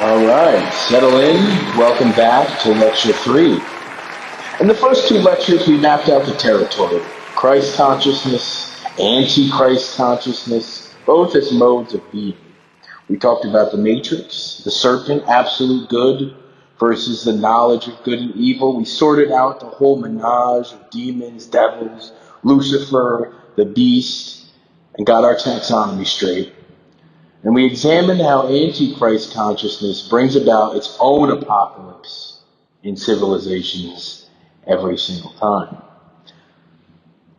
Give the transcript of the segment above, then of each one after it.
All right, settle in. Welcome back to Lecture 3. In the first two lectures, we mapped out the territory. Christ consciousness, Antichrist consciousness, both as modes of being. We talked about the matrix, the serpent, absolute good, versus the knowledge of good and evil. We sorted out the whole menage of demons, devils, Lucifer, the beast, and got our taxonomy straight. And we examined how Antichrist consciousness brings about its own apocalypse in civilizations every single time.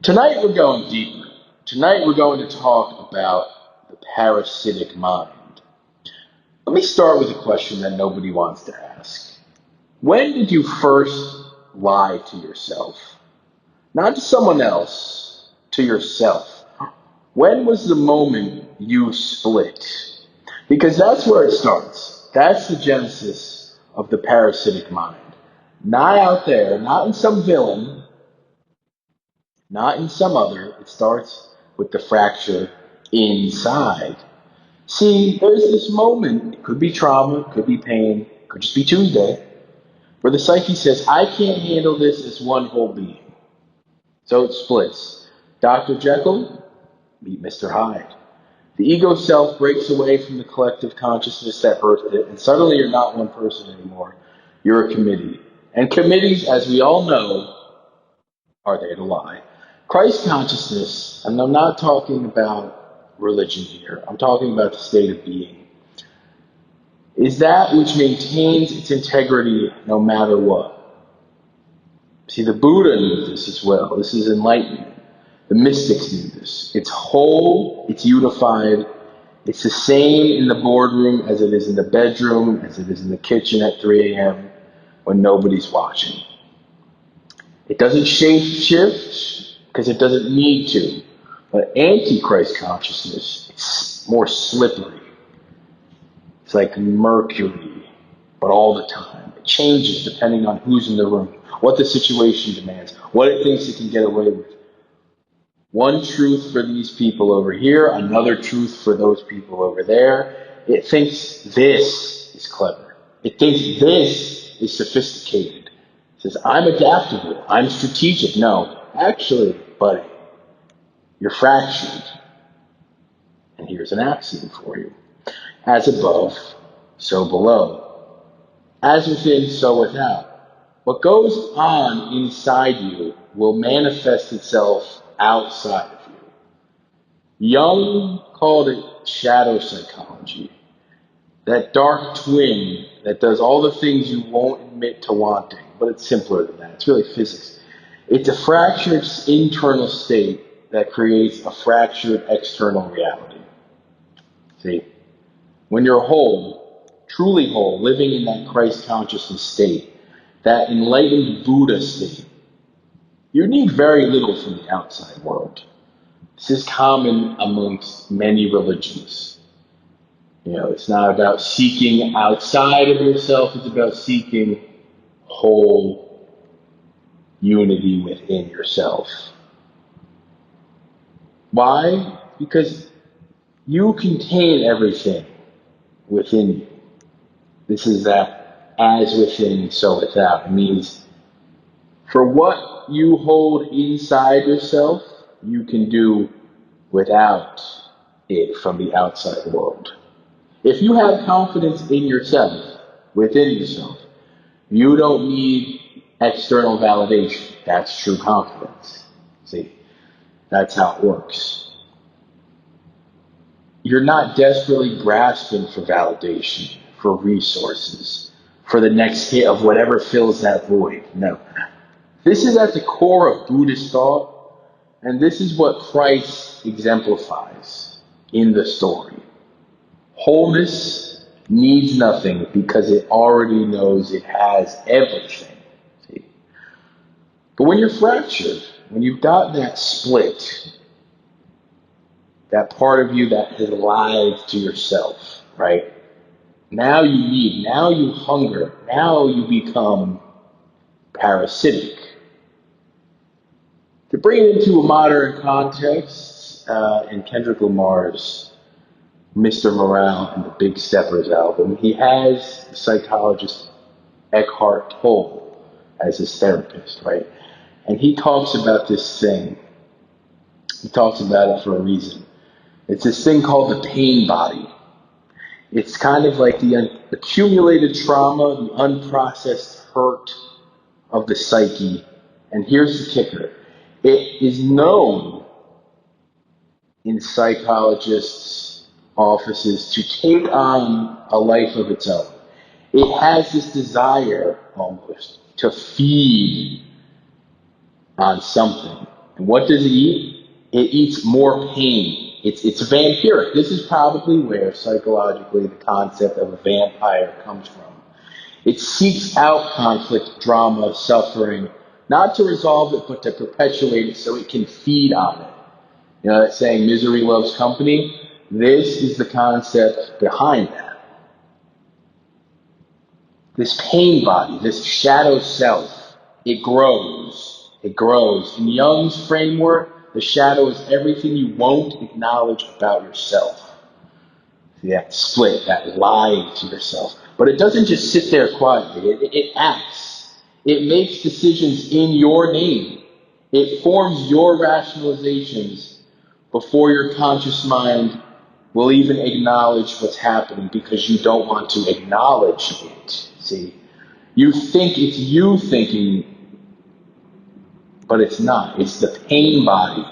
Tonight we're going deeper. Tonight we're going to talk about the parasitic mind. Let me start with a question that nobody wants to ask. When did you first lie to yourself? Not to someone else, to yourself. When was the moment you split? Because that's where it starts. That's the genesis of the parasitic mind. Not out there, not in some villain, not in some other. It starts with the fracture inside. See, there's this moment, it could be trauma, it could be pain, it could just be Tuesday, where the psyche says, I can't handle this as one whole being. So it splits. Dr. Jekyll, meet Mr. Hyde. The ego self breaks away from the collective consciousness that birthed it, and suddenly you're not one person anymore. You're a committee. And committees, as we all know, are there to lie. Christ consciousness, and I'm not talking about religion here, I'm talking about the state of being, is that which maintains its integrity no matter what. See, the Buddha knew this as well. This is enlightenment. The mystics knew this. It's whole, it's unified, it's the same in the boardroom as it is in the bedroom, as it is in the kitchen at 3 a.m. when nobody's watching. It doesn't shape-shift because it doesn't need to. But Antichrist consciousness, it's more slippery. It's like mercury, but all the time. It changes depending on who's in the room, what the situation demands, what it thinks it can get away with. One truth for these people over here, another truth for those people over there. It thinks this is clever. It thinks this is sophisticated. It says, I'm adaptable, I'm strategic. No, actually, buddy, you're fractured. And here's an axiom for you. As above, so below. As within, so without. What goes on inside you will manifest itself outside of you. Jung called it shadow psychology. That dark twin that does all the things you won't admit to wanting, but it's simpler than that. It's really physics. It's a fractured internal state that creates a fractured external reality. See? When you're whole, truly whole, living in that Christ consciousness state, that enlightened Buddha state, you need very little from the outside world. This is common amongst many religions. It's not about seeking outside of yourself, it's about seeking whole unity within yourself. Why? Because you contain everything within you. This is that as within, so without. It means for what you hold inside yourself, you can do without it from the outside world. If you have confidence in yourself, within yourself, you don't need external validation. That's true confidence. See, that's how it works. You're not desperately grasping for validation, for resources, for the next hit of whatever fills that void. No. This is at the core of Buddhist thought, and this is what Christ exemplifies in the story. Wholeness needs nothing because it already knows it has everything. See? But when you're fractured, when you've got that split, that part of you that has lied to yourself, right? Now you hunger, now you become parasitic. To bring it into a modern context, in Kendrick Lamar's Mr. Morale and the Big Steppers album, he has the psychologist Eckhart Tolle as his therapist, right? And he talks about this thing. He talks about it for a reason. It's this thing called the pain body. It's kind of like the accumulated trauma, the unprocessed hurt of the psyche. And here's the kicker. It is known in psychologists' offices to take on a life of its own. It has this desire, almost, to feed on something. And what does it eat? It eats more pain. It's vampiric. This is probably where, psychologically, the concept of a vampire comes from. It seeks out conflict, drama, suffering, not to resolve it, but to perpetuate it so it can feed on it. You know that saying, misery loves company? This is the concept behind that. This pain body, this shadow self, it grows. It grows. In Jung's framework, the shadow is everything you won't acknowledge about yourself. See that split, that lie to yourself. But it doesn't just sit there quietly. It acts. It makes decisions in your name. It forms your rationalizations before your conscious mind will even acknowledge what's happening because you don't want to acknowledge it. See? You think it's you thinking, but it's not. It's the pain body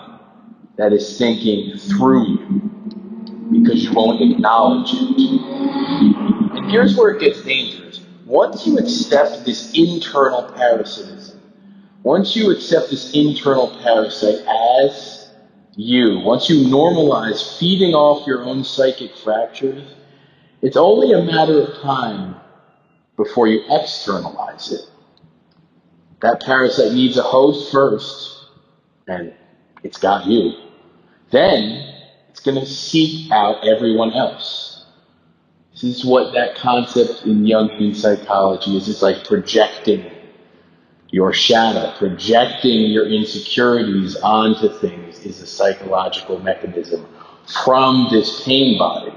that is thinking through you because you won't acknowledge it. And here's where it gets dangerous. Once you accept this internal parasitism, once you accept this internal parasite as you, once you normalize feeding off your own psychic fractures, it's only a matter of time before you externalize it. That parasite needs a host first, and it's got you. Then it's going to seek out everyone else. This is what that concept in Jungian psychology is. It's like projecting your shadow, projecting your insecurities onto things is a psychological mechanism from this pain body.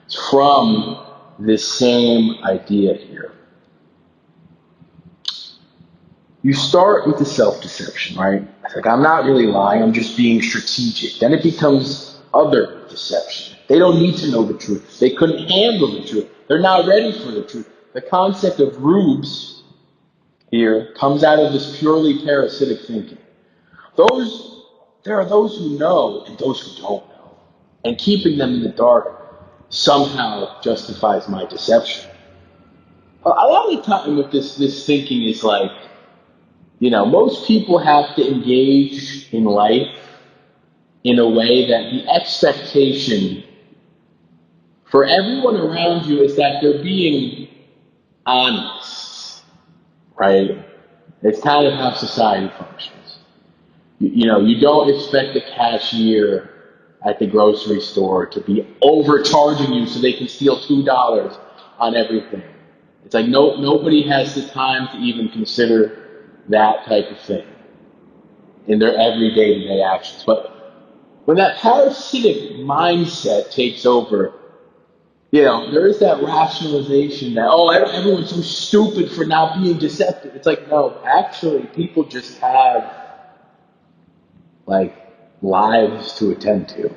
It's from this same idea here. You start with the self-deception, right? It's like, I'm not really lying, I'm just being strategic. Then it becomes other deception. They don't need to know the truth. They couldn't handle the truth. They're not ready for the truth. The concept of rubes here comes out of this purely parasitic thinking. There are those who know and those who don't know. And keeping them in the dark somehow justifies my deception. A lot of the time with this thinking is like, most people have to engage in life in a way that the expectation for everyone around you is that they're being honest, right? It's kind of how society functions. You don't expect the cashier at the grocery store to be overcharging you so they can steal $2 on everything. It's like nobody has the time to even consider that type of thing in their everyday actions. But when that parasitic mindset takes over, there is that rationalization that, everyone's so stupid for not being deceptive. It's like, no, actually, people just have, lives to attend to.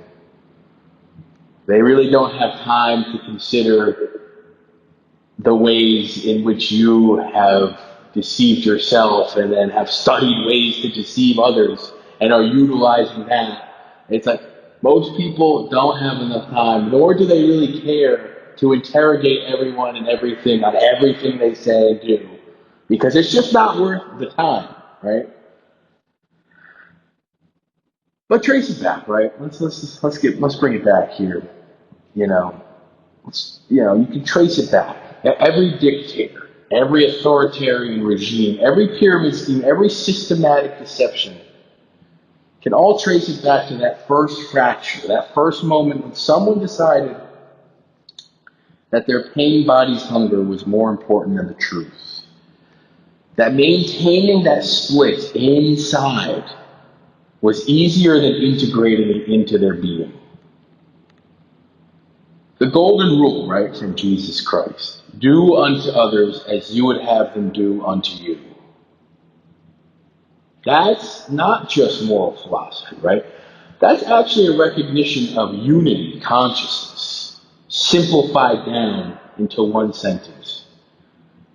They really don't have time to consider the ways in which you have deceived yourself and then have studied ways to deceive others and are utilizing that. It's like most people don't have enough time, nor do they really care to interrogate everyone and everything on everything they say and do, because it's just not worth the time, right? But trace it back, right? Let's bring it back here. You can trace it back. Every dictator, every authoritarian regime, every pyramid scheme, every systematic deception can all trace it back to that first fracture, that first moment when someone decided that their pain body's hunger was more important than the truth. That maintaining that split inside was easier than integrating it into their being. The golden rule, right, from Jesus Christ. Do unto others as you would have them do unto you. That's not just moral philosophy, right? That's actually a recognition of unity consciousness, simplified down into one sentence.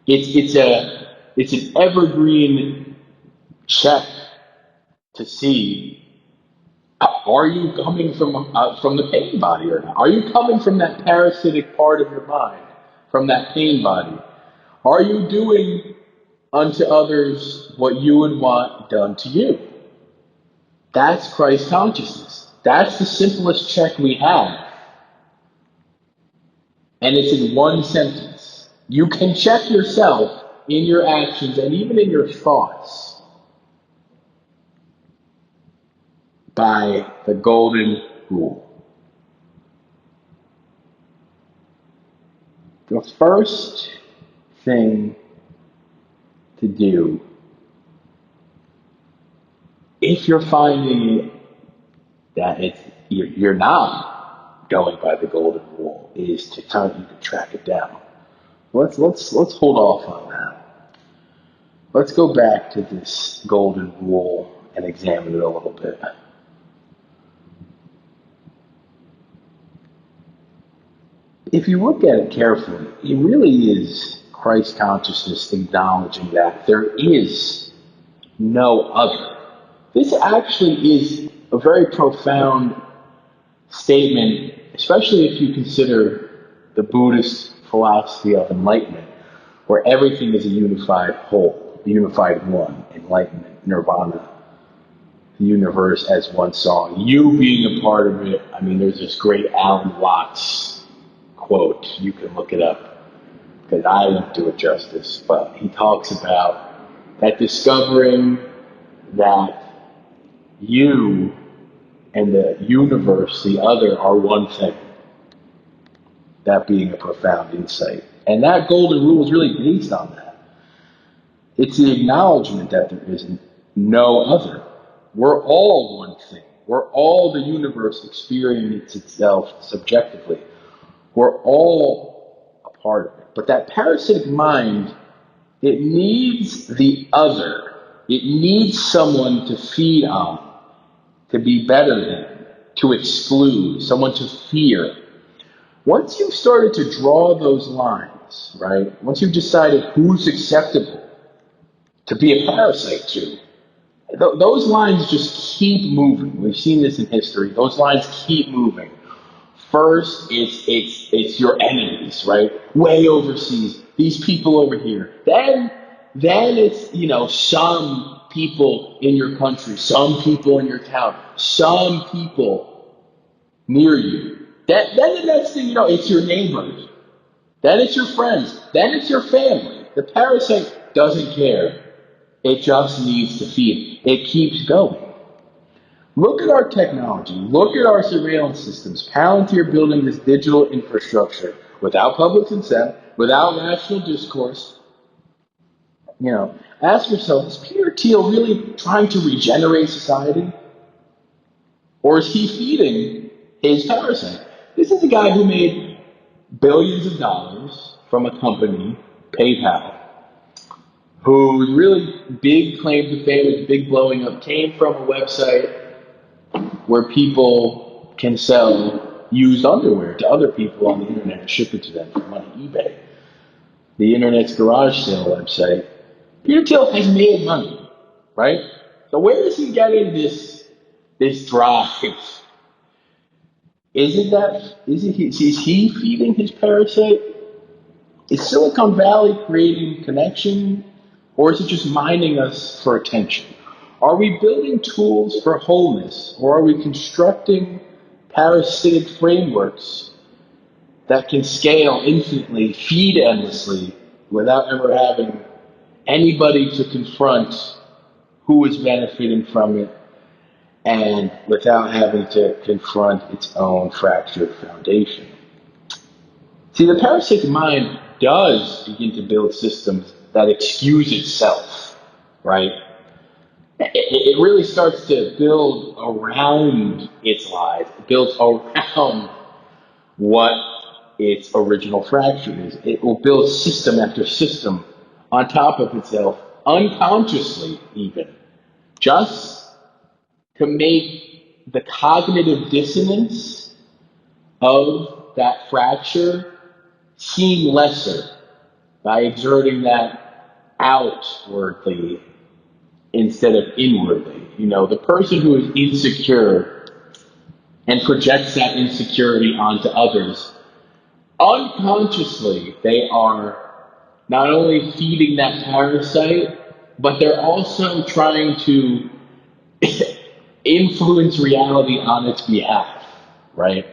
It's an evergreen check to see, are you coming from the pain body or not? Are you coming from that parasitic part of your mind, from that pain body? Are you doing unto others what you would want done to you? That's Christ consciousness. That's the simplest check we have. And it's in one sentence. You can check yourself in your actions and even in your thoughts by the golden rule. The first thing to do, if you're finding that you're not going by the golden rule, is to tell you to track it down. Let's hold off on that. Let's go back to this golden rule and examine it a little bit. If you look at it carefully, it really is Christ consciousness acknowledging that there is no other. This actually is a very profound statement, especially if you consider the Buddhist philosophy of enlightenment, where everything is a unified whole, a unified one, enlightenment, nirvana, the universe as one song. You being a part of it, I mean, there's this great Alan Watts quote, you can look it up, because I won't do it justice, but he talks about that discovering that you and the universe, the other, are one thing. That being a profound insight. And that golden rule is really based on that. It's the acknowledgement that there is no other. We're all one thing. We're all the universe experiencing itself subjectively. We're all a part of it. But that parasitic mind, it needs the other. It needs someone to feed on, to be better than, to exclude, someone to fear. Once you've started to draw those lines, right? Once you've decided who's acceptable to be a parasite to, those lines just keep moving. We've seen this in history. Those lines keep moving. First, it's your enemies, right? Way overseas. These people over here. Then it's, some people in your country, some people in your town, some people near you. Then the next thing you know, it's your neighbors. Then it's your friends. Then it's your family. The parasite doesn't care. It just needs to feed. It keeps going. Look at our technology. Look at our surveillance systems. Palantir building this digital infrastructure without public consent, without national discourse. Ask yourself, is Peter Thiel really trying to regenerate society? Or is he feeding his parasite? This is a guy who made billions of dollars from a company, PayPal, whose really big claim to fame, his big blowing up, came from a website where people can sell used underwear to other people on the internet and ship it to them for money, eBay. The internet's garage sale website. Peter Thiel has made money, right? So where is he getting this drive? Is he feeding his parasite? Is Silicon Valley creating connection, or is it just mining us for attention? Are we building tools for wholeness, or are we constructing parasitic frameworks that can scale infinitely, feed endlessly, without ever having anybody to confront who is benefiting from it, and without having to confront its own fractured foundation? See, the parasitic mind does begin to build systems that excuse itself, right? It really starts to build around its lies. It builds around what its original fracture is. It will build system after system on top of itself, unconsciously even, just to make the cognitive dissonance of that fracture seem lesser by exerting that outwardly instead of inwardly. You know, the person who is insecure and projects that insecurity onto others, unconsciously they are not only feeding that parasite, but they're also trying to influence reality on its behalf, right?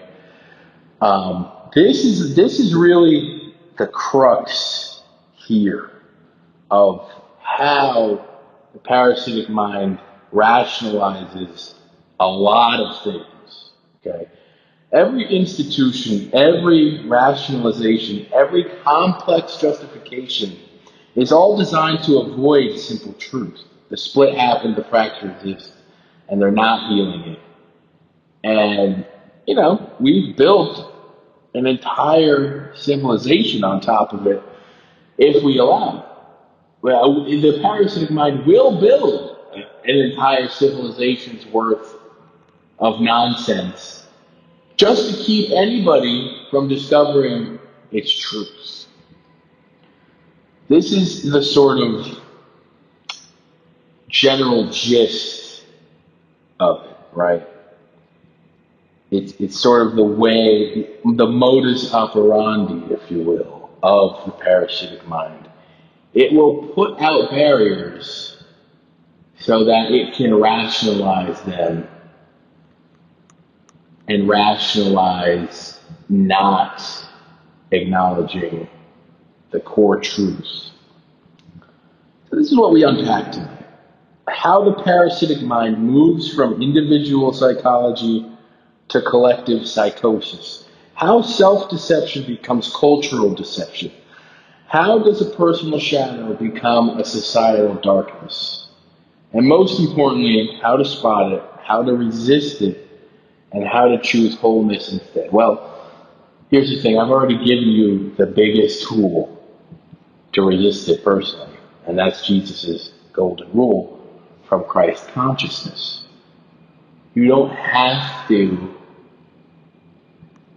This is really the crux here of how the parasitic mind rationalizes a lot of things. Okay, every institution, every rationalization, every complex justification is all designed to avoid simple truth. The split happened, the fracture exists, and they're not healing it. And, you know, we've built an entire civilization on top of it if we allow it. Well, the parasitic mind will build an entire civilization's worth of nonsense just to keep anybody from discovering its truths. This is the sort of general gist of it, right? It's sort of the way, the modus operandi, if you will, of the parasitic mind. It will put out barriers so that it can rationalize them and rationalize not acknowledging the core truths. So this is what we unpack tonight. How the parasitic mind moves from individual psychology to collective psychosis. How self-deception becomes cultural deception. How does a personal shadow become a societal darkness? And most importantly, how to spot it, how to resist it, and how to choose wholeness instead. Well, here's the thing. I've already given you the biggest tool to resist it personally, and that's Jesus' golden rule from Christ consciousness. You don't have to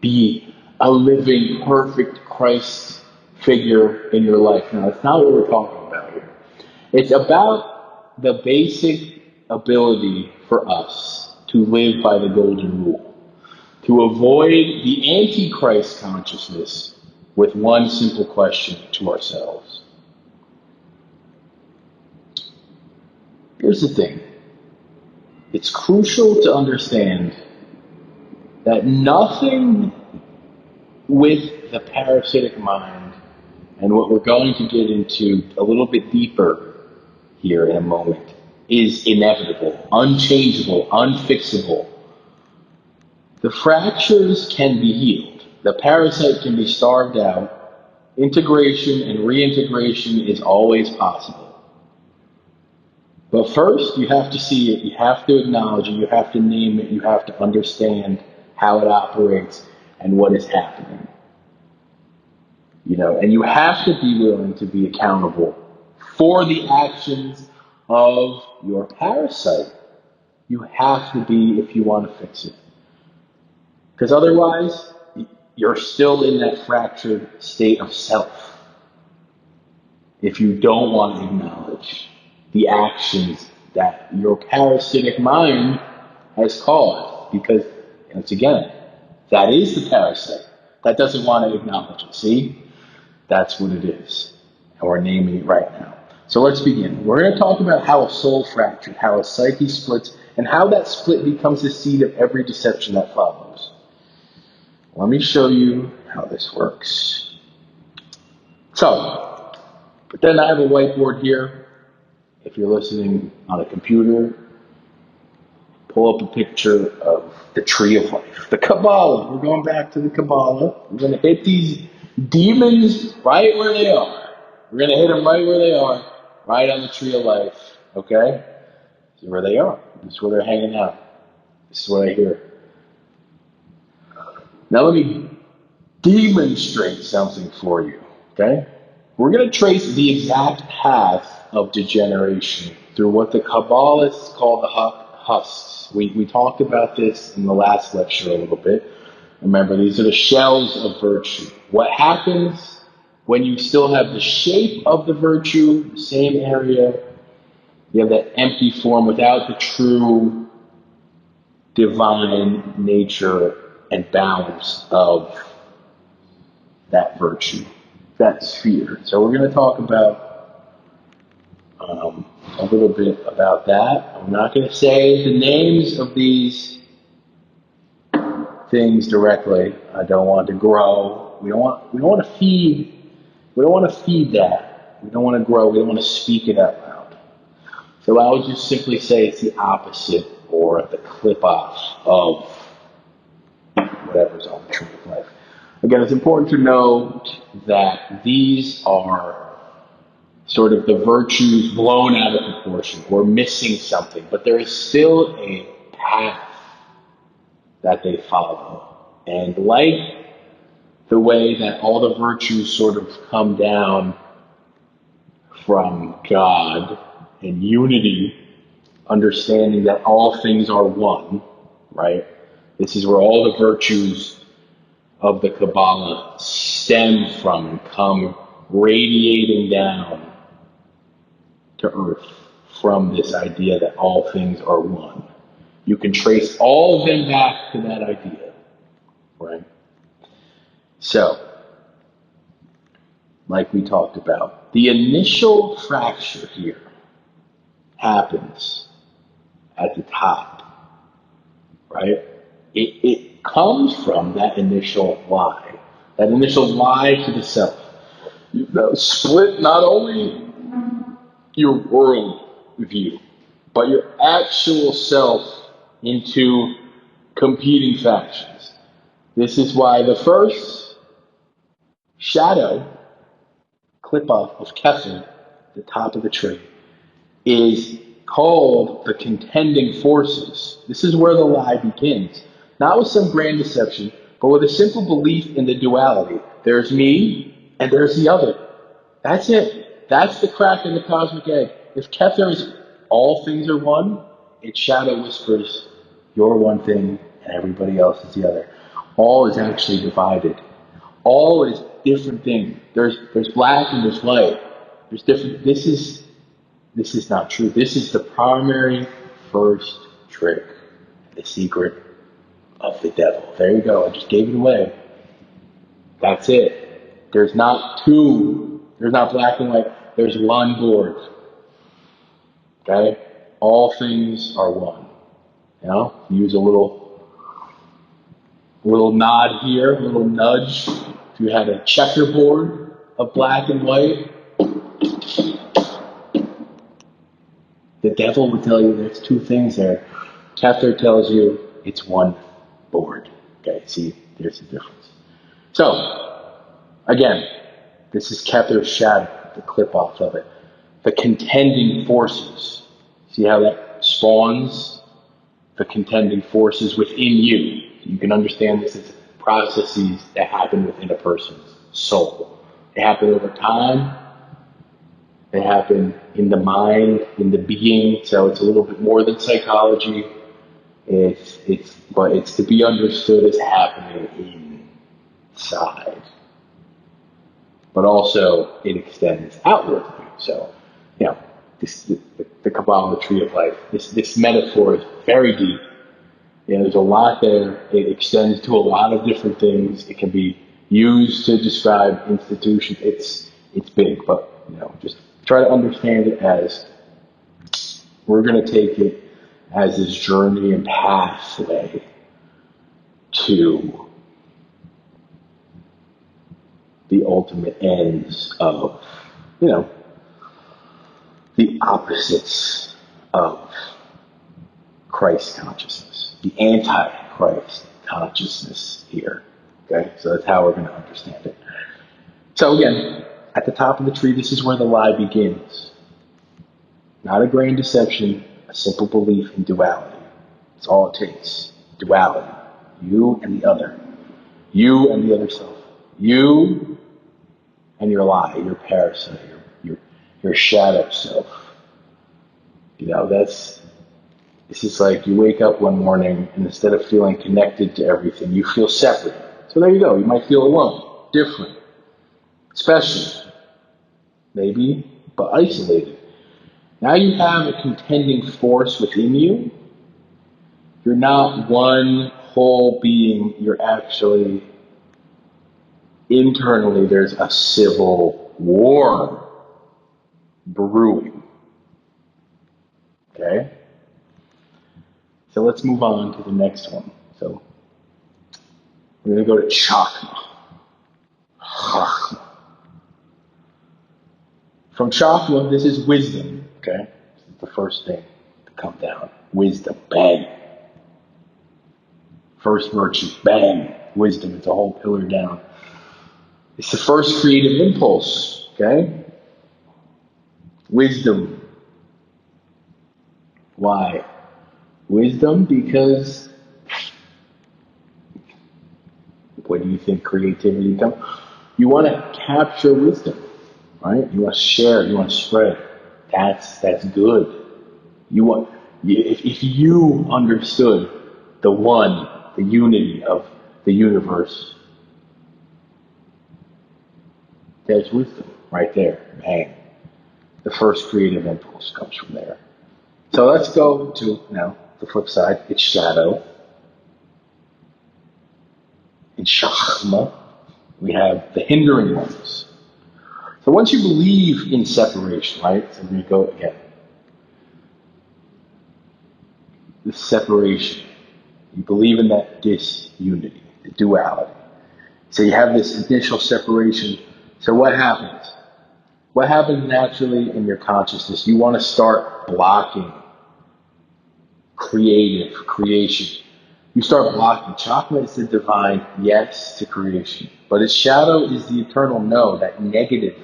be a living, perfect Christ figure in your life. Now, that's not what we're talking about here. It's about the basic ability for us to live by the golden rule, to avoid the Antichrist consciousness with one simple question to ourselves. Here's the thing. It's crucial to understand that nothing with the parasitic mind, and what we're going to get into a little bit deeper here in a moment, is inevitable, unchangeable, unfixable. The fractures can be healed. The parasite can be starved out. Integration and reintegration is always possible. But first, you have to see it, you have to acknowledge it, you have to name it, you have to understand how it operates and what is happening. You know, and you have to be willing to be accountable for the actions of your parasite. You have to be if you want to fix it. Because otherwise, you're still in that fractured state of self. If you don't want to acknowledge the actions that your parasitic mind has caused. Because, once again, that is the parasite. That doesn't want to acknowledge it. See? That's what it is. And we're naming it right now. So let's begin. We're going to talk about how a soul fractured, how a psyche splits, and how that split becomes the seed of every deception that follows. Let me show you how this works. So, pretend I have a whiteboard here. If you're listening on a computer, pull up a picture of the tree of life, the Kabbalah. We're going back to the Kabbalah. We're going to hit these demons right where they are. We're going to hit them right where they are, right on the tree of life. Okay? This is where they are. This is where they're hanging out. This is what I hear. Now let me demonstrate something for you, okay? We're going to trace the exact path of degeneration through what the Kabbalists call the husks. We talked about this in the last lecture a little bit. Remember, these are the shells of virtue. What happens when you still have the shape of the virtue, same area, you have that empty form without the true divine nature and balance of that virtue, that sphere. So we're going to talk about a little bit about that. I'm not going to say the names of these things directly. I don't want to grow. We don't want to feed. We don't want to feed that. We don't want to grow. We don't want to speak it out loud. So I would just simply say it's the opposite, or the Qlippoth of whatever's on the tree of life. Again, it's important to note that these are sort of the virtues blown out of proportion. We're missing something, but there is still a path that they follow. And like the way that all the virtues sort of come down from God and unity, understanding that all things are one, right? This is where all the virtues of the Kabbalah stem from and come radiating down to earth from this idea that all things are one. You can trace all of them back to that idea, right? So, like we talked about, the initial fracture here happens at the top, right? It comes from that initial lie to the self. You've now split not only your world view, but your actual self into competing factions. This is why the first shadow, Qlippoth of Qlippoth, the top of the tree, is called the contending forces. This is where the lie begins. Not with some grand deception, but with a simple belief in the duality. There's me, and there's the other. That's it. That's the crack in the cosmic egg. If Kether is all things are one, its shadow whispers, you're one thing, and everybody else is the other. All is actually divided. All is different things. There's black and there's white. There's different. This is not true. This is the primary first trick, the secret of the devil. There you go. I just gave it away. That's it. There's not two. There's not black and white. There's one board. Okay? All things are one. You know? Use a little nod here, a little nudge. If you had a checkerboard of black and white, the devil would tell you there's two things there. Kether tells you it's one board. Okay, see, there's the difference. So, again, this is Kether's shadow, the Qlippoth of it. The contending forces. See how that spawns the contending forces within you. You can understand this as processes that happen within a person's soul. They happen over time. They happen in the mind, in the being. So it's a little bit more than psychology. But it's to be understood as happening inside. But also it extends outwardly. So, you know, the Kabbalah tree of life, this metaphor is very deep. You know, there's a lot there. It extends to a lot of different things. It can be used to describe institutions. It's big, but you know, just try to understand it as we're going to take it as this journey and pathway to the ultimate ends of, you know, the opposites of Christ consciousness, the Anti-Christ consciousness here. Okay, so that's how we're going to understand it. So again, at the top of the tree, this is where the lie begins. Not a grand deception, a simple belief in duality. It's all it takes. Duality. You and the other. You and the other self. You and your lie, your parasite, your shadow self. This is like you wake up one morning and instead of feeling connected to everything, you feel separate. So there you go. You might feel alone, different, special, maybe, but isolated. Now you have a contending force within you. You're not one whole being. You're actually, internally, there's a civil war brewing. Okay? So let's move on to the next one. So we're going to go to Chakma. From Chakma, this is wisdom. Okay? This is the first thing to come down. Wisdom. Bang. First virtue. Bang. Wisdom. It's a whole pillar down. It's the first creative impulse. Okay? Wisdom. Why? Wisdom, because what do you think creativity comes? You want to capture wisdom, right? You want to share, you want to spread. That's good. If you understood the one, the unity of the universe, there's wisdom right there. Bang. The first creative impulse comes from there. So let's go to now the flip side. It's shadow. In Chakma, we have the hindering ones. So once you believe in separation, right? So we go again. The separation. You believe in that disunity, the duality. So you have this initial separation. So what happens? What happens naturally in your consciousness? You want to start blocking creation. You start blocking. Chakma is the divine yes to creation. But its shadow is the eternal no, that negative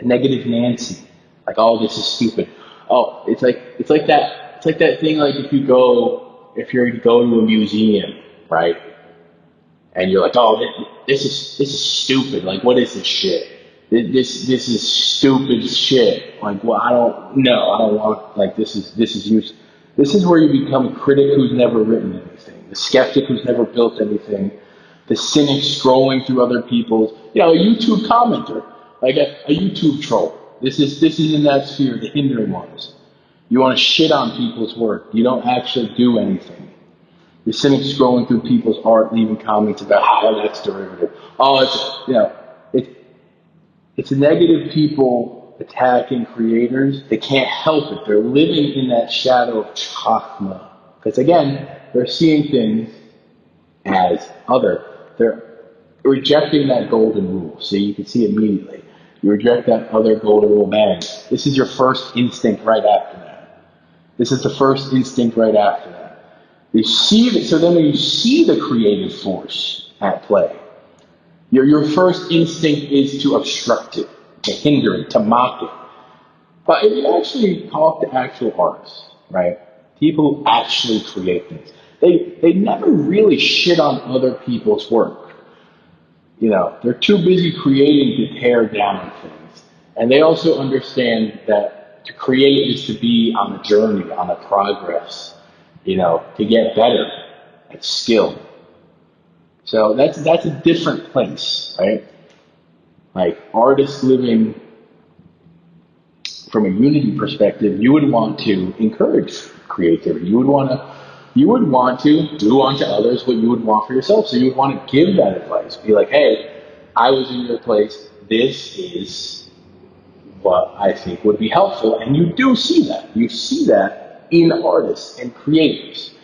Nancy. Like, oh, this is stupid. Oh, it's like that thing like if you go to a museum, right? And you're like, oh, this is stupid. Like, what is this shit? This is stupid shit. Like, well, I don't want, like, this is useless. This is where you become a critic who's never written anything, the skeptic who's never built anything, the cynic scrolling through other people's, a YouTube commenter, like a YouTube troll. This is in that sphere, the hindering ones. You want to shit on people's work. You don't actually do anything. The cynic scrolling through people's art, leaving comments about how that's derivative. Oh, it's negative people attacking creators. They can't help it. They're living in that shadow of Chakma. Because again, they're seeing things as other. They're rejecting that golden rule. So you can see immediately. You reject that other golden rule, bang. This is your first instinct right after that. This is the first instinct right after that. You see that, so then when you see the creative force at play, your first instinct is to obstruct it, to hinder it, to mock it. But if you actually talk to actual artists, right? People who actually create things, they never really shit on other people's work. They're too busy creating to tear down things. And they also understand that to create is to be on a journey, on a progress, to get better at skill. So that's a different place, right? Like artists living from a unity perspective, you would want to encourage creativity. You would want to do unto others what you would want for yourself. So you would want to give that advice. Be like, hey, I was in your place. This is what I think would be helpful. And you do see that. You see that in artists and creators.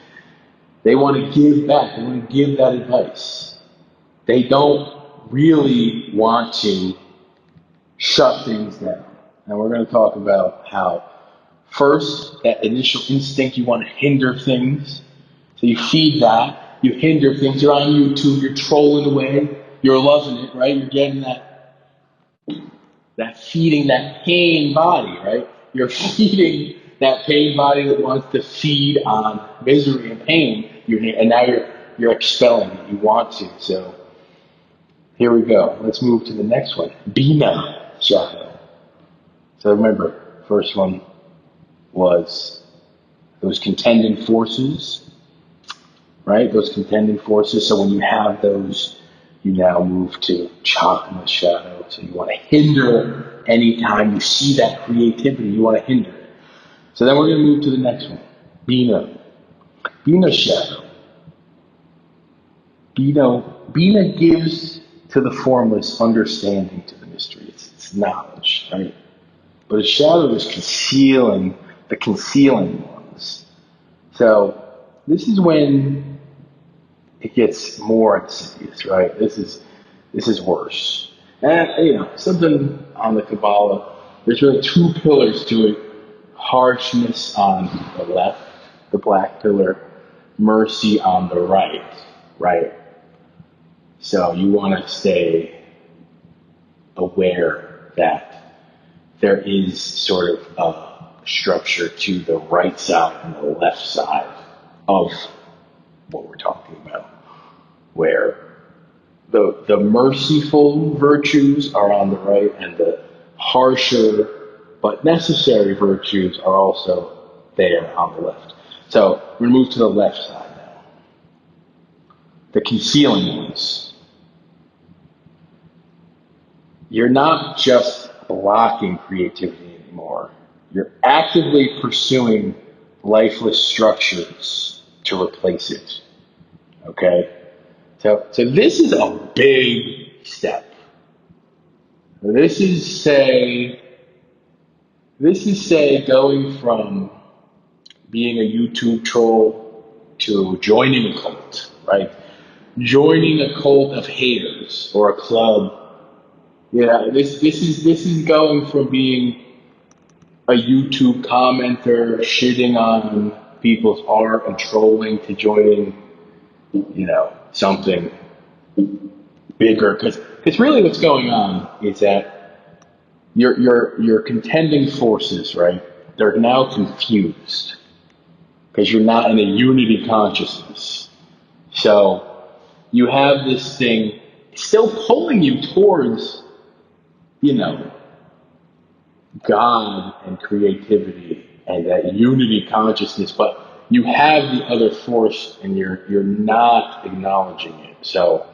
They want to give back. They want to give that advice. They don't really want to shut things down. And we're going to talk about how, first, that initial instinct, you want to hinder things. So you feed that. You hinder things. You're on YouTube. You're trolling away. You're loving it, right? You're getting that feeding that pain body, right? You're feeding that pain body that wants to feed on misery and pain. And now you're expelling it. You want to. So Here we go. Let's move to the next one. Bina shadow. So remember, first one was those contending forces, right? Those contending forces. So when you have those, you now move to Chakma shadow. So you want to hinder anytime you see that creativity, you want to hinder it. So then we're going to move to the next one. Bina. Bina shadow. Bina gives to the formless understanding to the mystery. It's knowledge, right? But a shadow is concealing the concealing ones. So this is when it gets more insidious, right? This is worse. And something on the Kabbalah, there's really two pillars to it. Harshness on the left, the black pillar, mercy on the right? So you want to stay aware that there is sort of a structure to the right side and the left side of what we're talking about, where the merciful virtues are on the right and the harsher but necessary virtues are also there on the left. So we're going to move to the left side now. The concealing ones. You're not just blocking creativity anymore. You're actively pursuing lifeless structures to replace it. Okay? So this is a big step. This is say going from being a YouTube troll to joining a cult, right? Joining a cult of haters or a club. Yeah, this is going from being a YouTube commenter shitting on people's art and trolling to joining, something bigger. Because really what's going on is that your contending forces, right? They're now confused because you're not in a unity consciousness. So you have this thing still pulling you towards, God and creativity and that unity consciousness, but you have the other force and you're not acknowledging it. So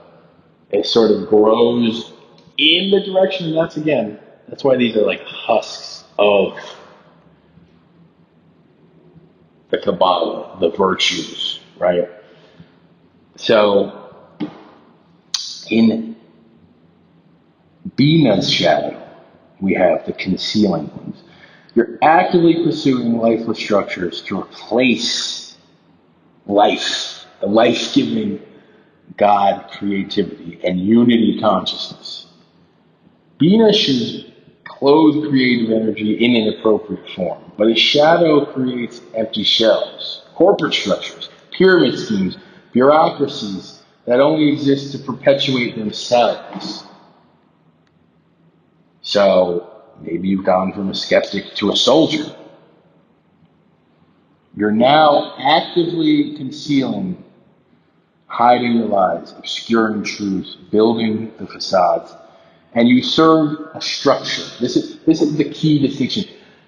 it sort of grows in the direction, and that's why these are like husks of the Kabbalah, the virtues, right? So in Bina's shadow, we have the concealing ones. You're actively pursuing lifeless structures to replace life, the life-giving God creativity and unity consciousness. Bina should clothe creative energy in an appropriate form, but a shadow creates empty shells, corporate structures, pyramid schemes, bureaucracies that only exist to perpetuate themselves. So maybe you've gone from a skeptic to a soldier. You're now actively concealing, hiding the lies, obscuring truths, building the facades, and you serve a structure. This is the key distinction.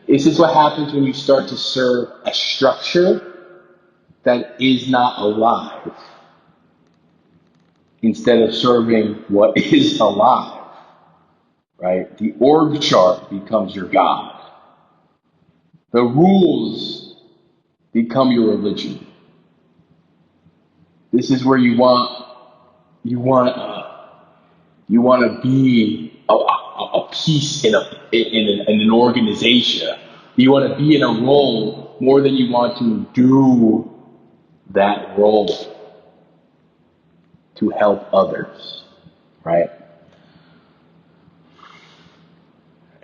This is what happens when you start to serve a structure that is not alive, instead of serving what is alive. Right? The org chart becomes your God. The rules become your religion. This is where you want to be a piece in an organization. You want to be in a role more than you want to do that role to help others, right?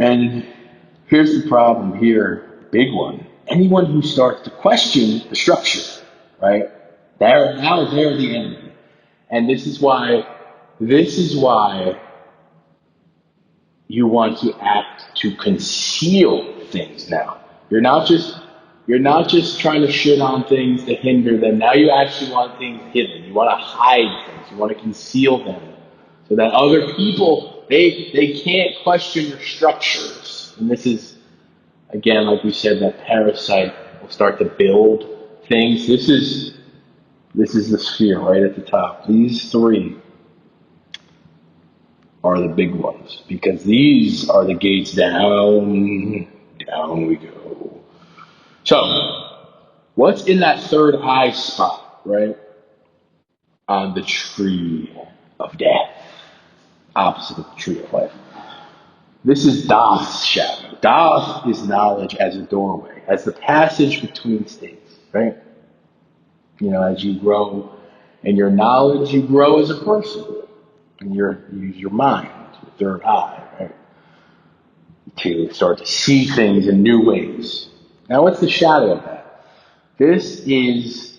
And here's the problem here, big one. Anyone who starts to question the structure, right? They're the enemy. And this is why you want to act to conceal things now. You're not just trying to shit on things to hinder them. Now you actually want things hidden. You want to hide things. You want to conceal them So that other people, they can't question your structures. And this is, again, like we said, that parasite will start to build things. This is the sphere right at the top. These three are the big ones, because these are the gates down we go. So, what's in that third eye spot, right? On the tree of death, opposite of the tree of life. This is Dath's shadow. Dath is knowledge as a doorway, as the passage between states, right? As you grow in your knowledge, you grow as a person. And you use your mind, your third eye, right? To start to see things in new ways. Now, what's the shadow of that? This is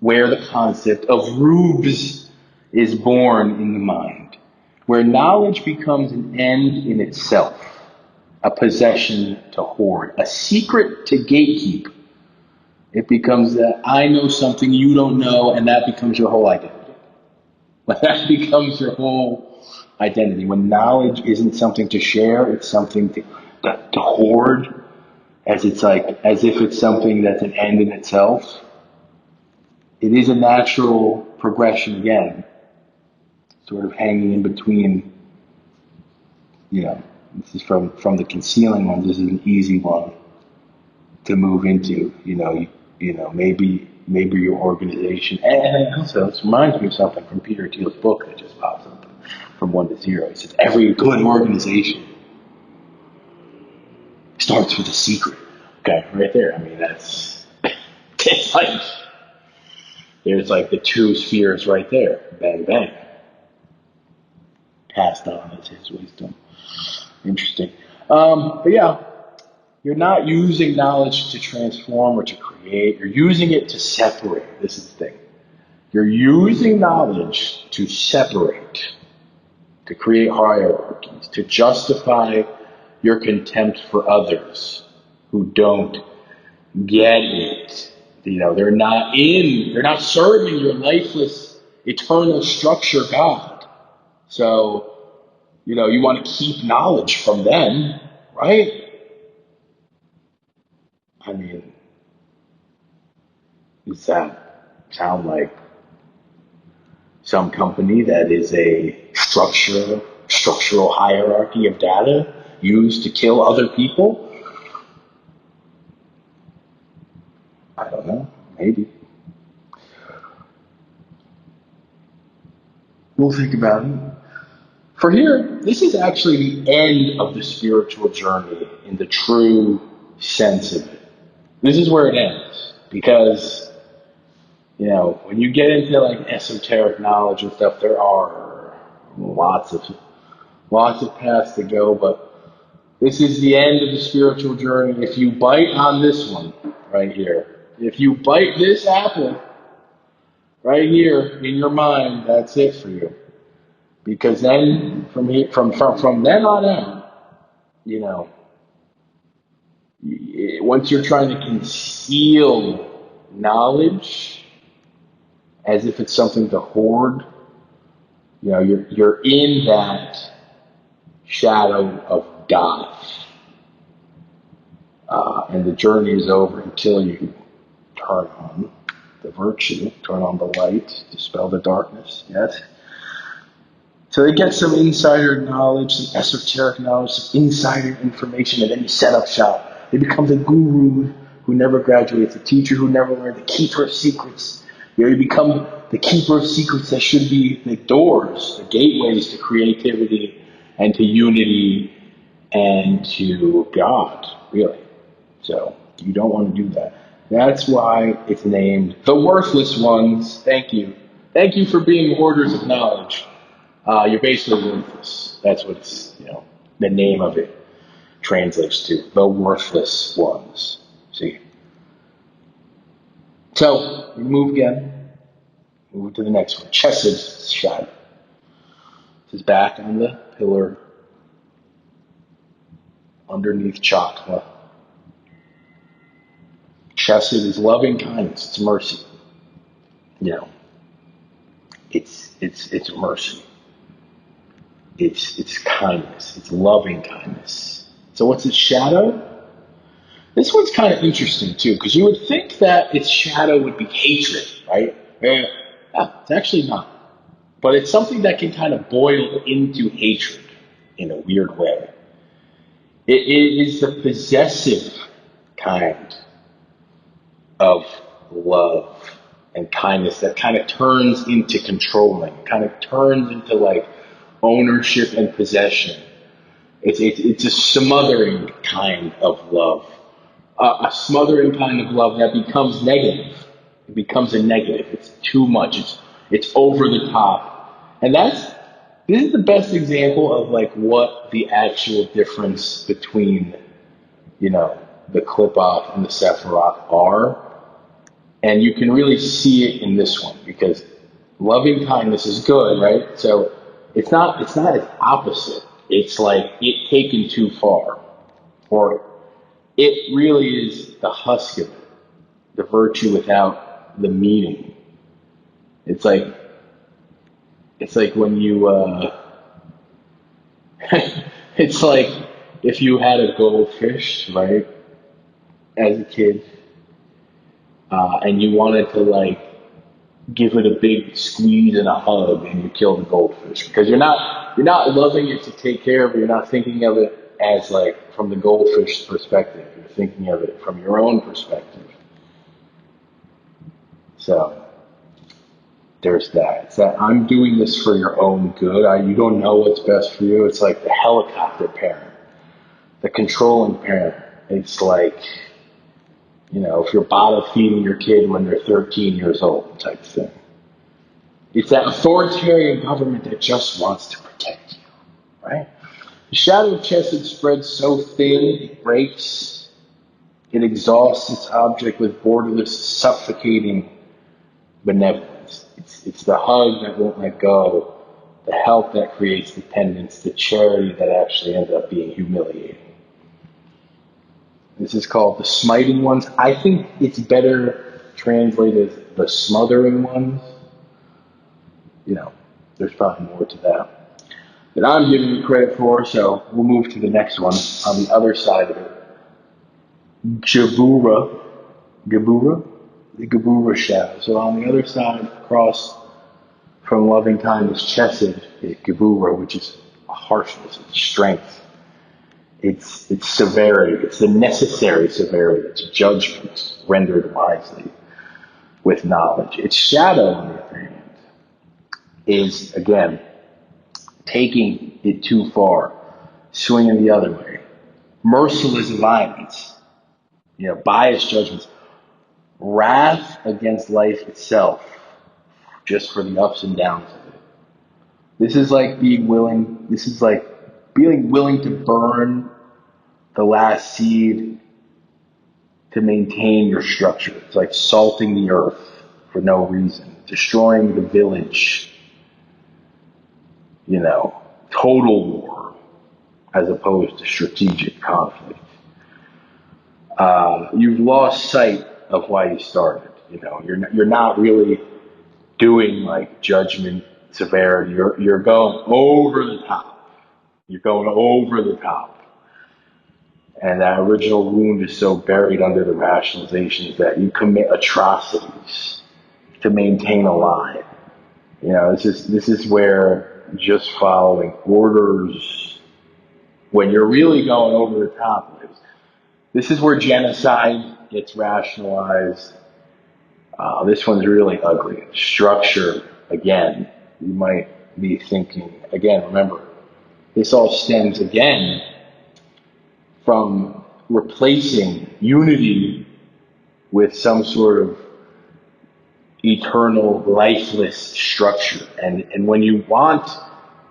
where the concept of rubes is born in the mind, where knowledge becomes an end in itself, a possession to hoard, a secret to gatekeep. It becomes that I know something you don't know, and that becomes your whole identity. That becomes your whole identity. When knowledge isn't something to share, it's something to hoard, as if it's something that's an end in itself. It is a natural progression again, sort of hanging in between. This is from the concealing one. This is an easy one to move into. Maybe your organization. And also, this reminds me of something from Peter Thiel's book that just pops up, From 1 to 0. He says every good organization starts with a secret. Okay, right there. I mean, it's like there's like the two spheres right there. Bang, bang. Passed on as his wisdom. Interesting. But yeah, you're not using knowledge to transform or to create. You're using it to separate. This is the thing. You're using knowledge to separate, to create hierarchies, to justify your contempt for others who don't get it. They're not serving your lifeless, eternal structure God. So, you want to keep knowledge from them, right? I mean, does that sound like some company that is a structural hierarchy of data used to kill other people? I don't know. Maybe. We'll think about it. For here, this is actually the end of the spiritual journey in the true sense of it. This is where it ends. Because, when you get into like esoteric knowledge and stuff, there are lots of paths to go, but this is the end of the spiritual journey. If you bite on this one right here, if you bite this apple right here in your mind, that's it for you. Because then from then on out, once you're trying to conceal knowledge as if it's something to hoard, you're in that shadow of God. And the journey is over until you turn on the virtue, turn on the light, dispel the darkness. Yes? So they get some insider knowledge, some esoteric knowledge, some insider information, and then you set up shop. They become the guru who never graduates, the teacher who never learned, the keeper of secrets. You become the keeper of secrets that should be the doors, the gateways to creativity and to unity and to God, really. So you don't want to do that. That's why it's named the worthless ones. Thank you. Thank you for being hoarders of knowledge. You're basically worthless. That's what it's, the name of it translates to. The worthless ones. See? So, we move again. Move to the next one. Chesed's shadow. This is back on the pillar underneath chakra. Chesed is loving kindness. It's mercy. It's mercy. it's kindness. It's loving kindness. So what's its shadow? This one's kind of interesting too, because you would think that its shadow would be hatred, right? It's actually not. But it's something that can kind of boil into hatred in a weird way. It is the possessive kind of love and kindness that kind of turns into controlling, kind of turns into like ownership and possession. It's a smothering kind of love. A smothering kind of love that becomes negative. It becomes a negative. It's too much. It's over the top. And this is the best example of like what the actual difference between, the Qlippoth and the Sephiroth are. And you can really see it in this one because loving kindness is good, right? So it's not its opposite. It's like it taken too far. Or it really is the husk of it, the virtue without the meaning. It's like when you, it's like if you had a goldfish, right, as a kid, and you wanted to like give it a big squeeze and a hug, and you kill the goldfish because you're not loving it to take care of it. You're not thinking of it as like from the goldfish's perspective. You're thinking of it from your own perspective. So there's that. It's that I'm doing this for your own good. You don't know what's best for you. It's like the helicopter parent, the controlling parent. It's like, if you're bottle feeding your kid when they're 13 years old type thing. It's that authoritarian government that just wants to protect you, right? The shadow of chesed spreads so thin, it breaks. It exhausts its object with borderless, suffocating benevolence. It's the hug that won't let go, the help that creates dependence, the charity that actually ends up being humiliating. This is called the smiting ones. I think it's better translated as the smothering ones. There's probably more to that I'm giving you credit for, so we'll move to the next one on the other side of it. Gabura, the Gabura shadow. So on the other side, across from loving kindness, chesed, is Gabura, which is harshness, it's strength. It's severity. It's the necessary severity. It's judgment rendered wisely with knowledge. Its shadow, on the other hand, is, again, taking it too far, swinging the other way. Merciless violence, biased judgments, wrath against life itself, just for the ups and downs of it. This is like being willing to burn the last seed to maintain your structure. It's like salting the earth for no reason, destroying the village, total war as opposed to strategic conflict. You've lost sight of why you started. You're not really doing like judgment, severity. You're going over the top. You're going over the top. And that original wound is so buried under the rationalizations that you commit atrocities to maintain a lie. This is where just following orders, when you're really going over the top, this is where genocide gets rationalized. This one's really ugly. Structure, again, you might be thinking, again, remember, this all stems again from replacing unity with some sort of eternal, lifeless structure. And when you want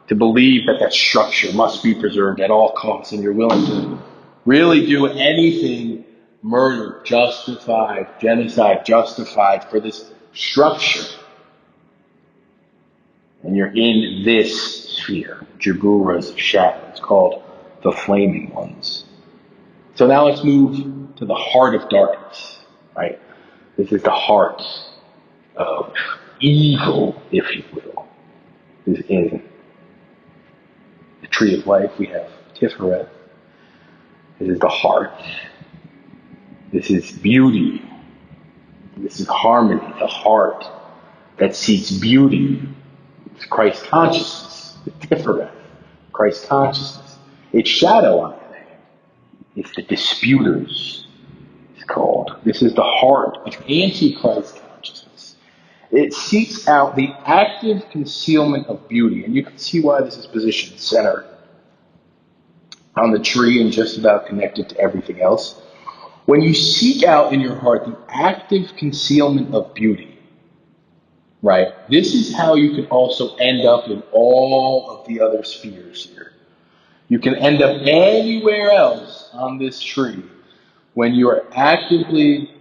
to believe that structure must be preserved at all costs, and you're willing to really do anything, murder justified, genocide justified for this structure, and you're in this sphere, Jabura's shadow. It's called the flaming ones. So now let's move to the heart of darkness, right? This is the heart of evil, if you will, is in tree of life, we have Tiferet. This is the heart. This is beauty. This is harmony, the heart that seeks beauty. It's Christ consciousness, the Tiferet, Christ consciousness. Its shadow on it. It's the disputers, it's called. This is the heart of Antichrist consciousness. It seeks out the active concealment of beauty. And you can see why this is positioned center on the tree and just about connected to everything else. When you seek out in your heart the active concealment of beauty, right, this is how you can also end up in all of the other spheres here. You can end up anywhere else on this tree when you are actively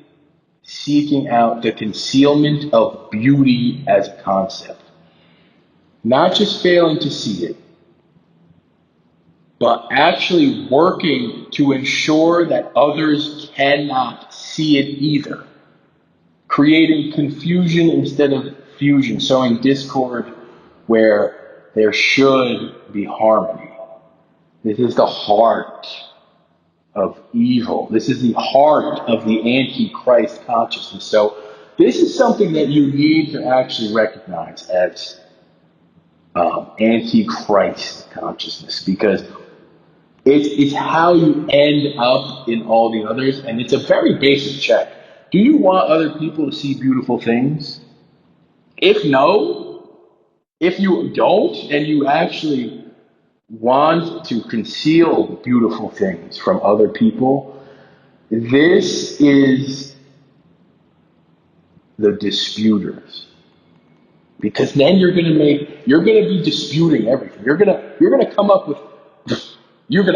seeking out the concealment of beauty as a concept. Not just failing to see it, but actually working to ensure that others cannot see it either. Creating confusion instead of fusion, sowing discord where there should be harmony. This is the heart of evil. This is the heart of the Antichrist consciousness. So this is something that you need to actually recognize as Antichrist consciousness, because it's how you end up in all the others, and it's a very basic check. Do you want other people to see beautiful things? If you don't, and you actually want to conceal beautiful things from other people, this is the disputers. Because then you're gonna be disputing everything. You're gonna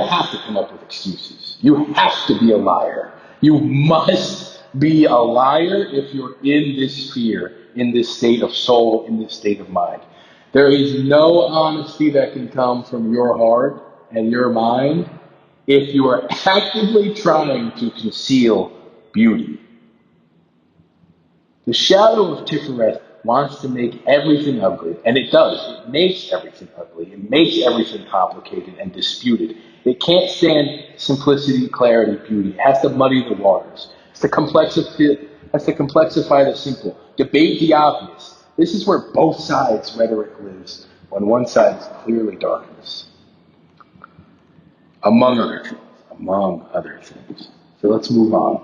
have to come up with excuses. You have to be a liar. You must be a liar if you're in this sphere, in this state of soul, in this state of mind. There is no honesty that can come from your heart and your mind if you are actively trying to conceal beauty. The shadow of Tiferet wants to make everything ugly, and it does. It makes everything ugly. It makes everything complicated and disputed. It can't stand simplicity, clarity, beauty. It has to muddy the waters. It has to complexify the simple. Debate the obvious. This is where both sides' rhetoric lives, when one side is clearly darkness. Among other things. So let's move on.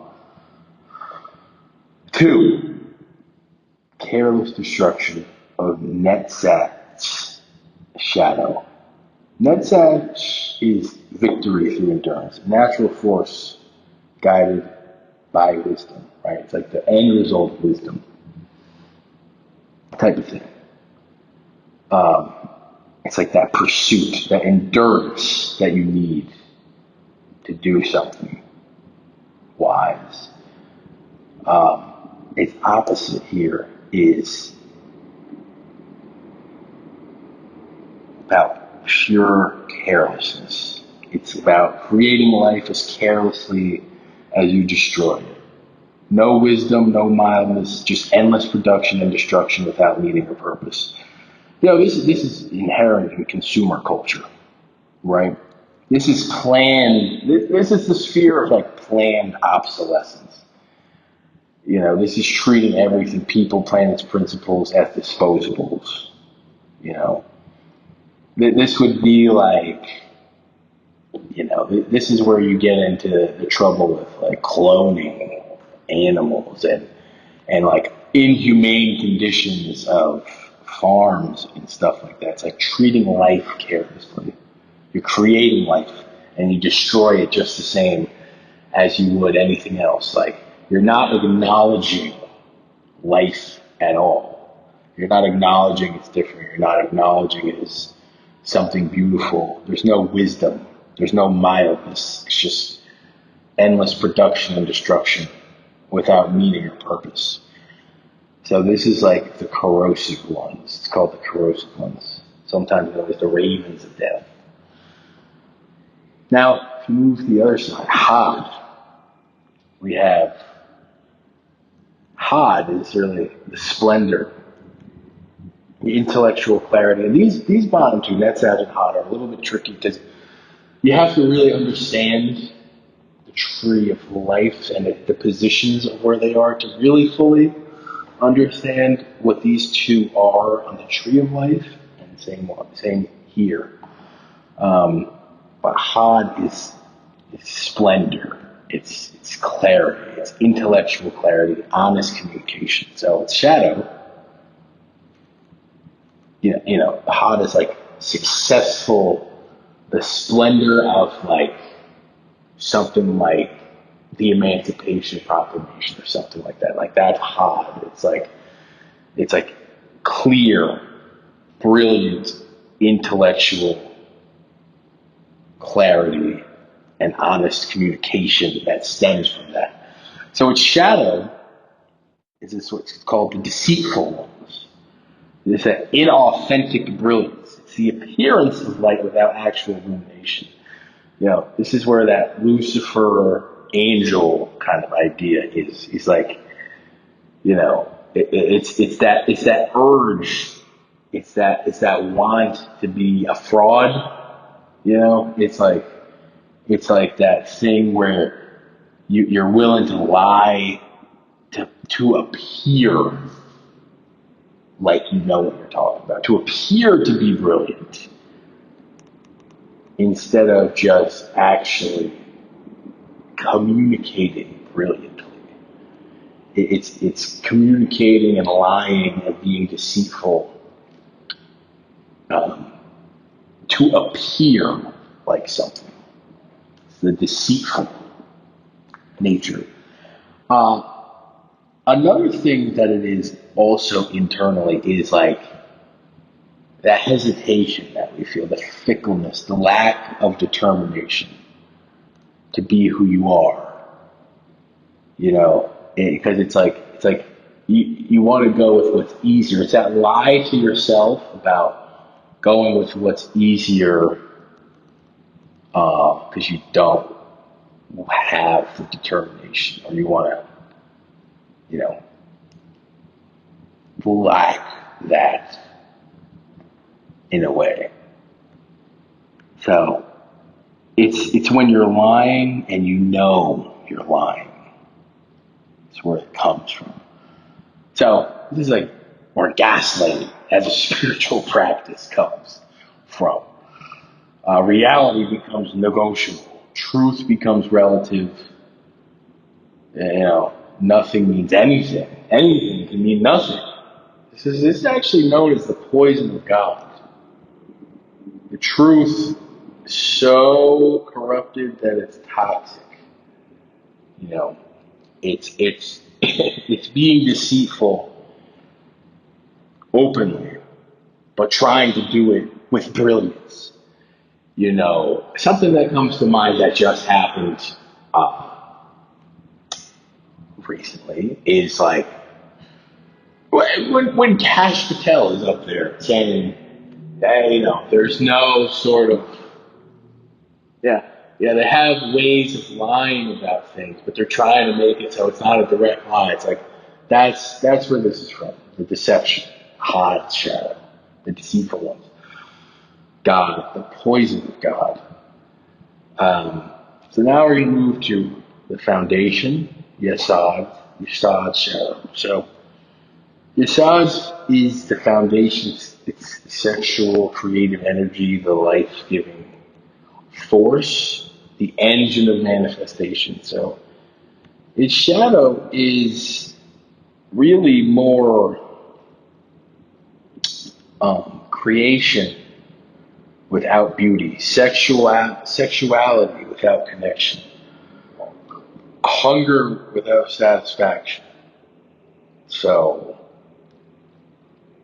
2. Careless destruction of Netzach's shadow. Netzach is victory through endurance, a natural force guided by wisdom, right? It's like the end result of wisdom type of thing. It's like that pursuit, that endurance that you need to do something wise. Its opposite here is about pure carelessness. It's about creating life as carelessly as you destroy it. No wisdom, no mildness, just endless production and destruction without meaning or purpose. This is inherent in consumer culture, right? This is planned. This is the sphere of like planned obsolescence. This is treating everything, people, planets, principles, as disposables. This would be like, this is where you get into the trouble with like cloning animals and like inhumane conditions of farms and stuff like that. It's like treating life carelessly. You're creating life and you destroy it just the same as you would anything else. Like, you're not acknowledging life at all. You're not acknowledging it's different. You're not acknowledging it as something beautiful. There's no wisdom. There's no mildness. It's just endless production and destruction without meaning or purpose. So this is like the corrosive ones. It's called the corrosive ones. Sometimes known as the ravens of death. Now, if you move to the other side, Hod. We have Hod is really the splendor the intellectual clarity. And these bottom two, net, sag, and hot, are a little bit tricky because you have to really understand the tree of life and the positions of where they are to really fully understand what these two are on the tree of life. And same here. But Had is splendor. It's clarity. It's intellectual clarity, honest communication. So it's shadow. Had is like successful, the splendor of like something like the Emancipation Proclamation or something like that. Like that's Had. It's like clear, brilliant, intellectual clarity and honest communication that stems from that. So its shadow is what's called the deceitful ones. It's an inauthentic brilliance. It's the appearance of light without actual illumination. This is where that Lucifer angel kind of idea is. He's like, it's that urge, it's that want to be a fraud. It's like that thing where you're willing to lie to appear like you know what you're talking about, to appear to be brilliant instead of just actually communicating brilliantly. It's communicating and lying and being deceitful to appear like something. It's the deceitful nature. Another thing that it is also internally is like that hesitation that we feel, the fickleness, the lack of determination to be who you are. Because it's like you want to go with what's easier. It's that lie to yourself about going with what's easier because you don't have the determination, or you want to, lack that in a way. So it's when you're lying and you know you're lying. It's where it comes from. So this is like where gaslighting as a spiritual practice comes from. Reality becomes negotiable. Truth becomes relative. Nothing means anything. Anything can mean nothing. This is actually known as the poison of God. The truth is so corrupted that it's toxic. It's it's being deceitful openly, but trying to do it with brilliance. Something that comes to mind that just happened recently is like when Cash Patel is up there saying, hey, there's no sort of, they have ways of lying about things, but they're trying to make it so it's not a direct lie. It's like, that's where this is from. The deception, hot shadow, the deceitful ones. God, the poison of God. So now we're going to move to the foundation, Yesod shadow. So Yesod is the foundation. It's sexual, creative energy, the life-giving force, the engine of manifestation. So its shadow is really more creation without beauty, sexuality without connection, hunger without satisfaction. So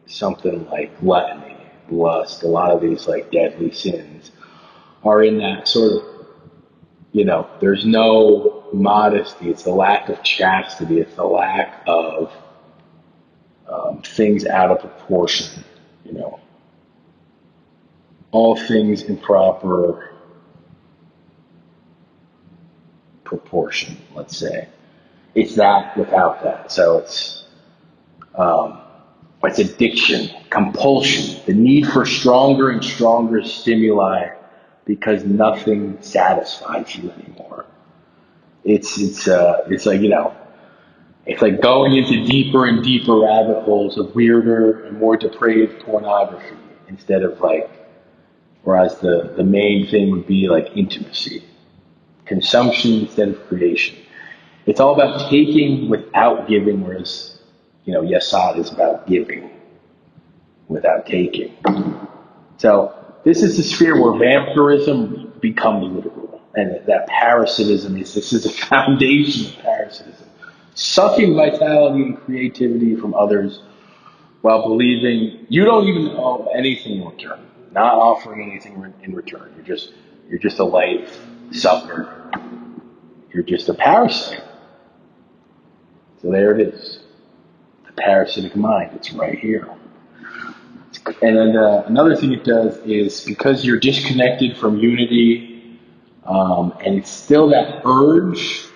something like gluttony, lust, a lot of these like deadly sins are in that sort of, there's no modesty. It's the lack of chastity. It's the lack of things out of proportion, all things in proper proportion, let's say. It's that without that. So it's It's addiction, compulsion, the need for stronger and stronger stimuli because nothing satisfies you anymore. It's like, it's like going into deeper and deeper rabbit holes of weirder and more depraved pornography instead of whereas the main thing would be like intimacy, consumption instead of creation. It's all about taking without giving, whereas, Yesod is about giving without taking. So this is the sphere where vampirism becomes literal, and that parasitism this is a foundation of parasitism. Sucking vitality and creativity from others while believing you don't even owe anything in return, not offering anything in return. You're just a life sucker. You're just a parasite. So there it is. The parasitic mind. It's right here. And then another thing it does is because you're disconnected from unity, and it's still that urge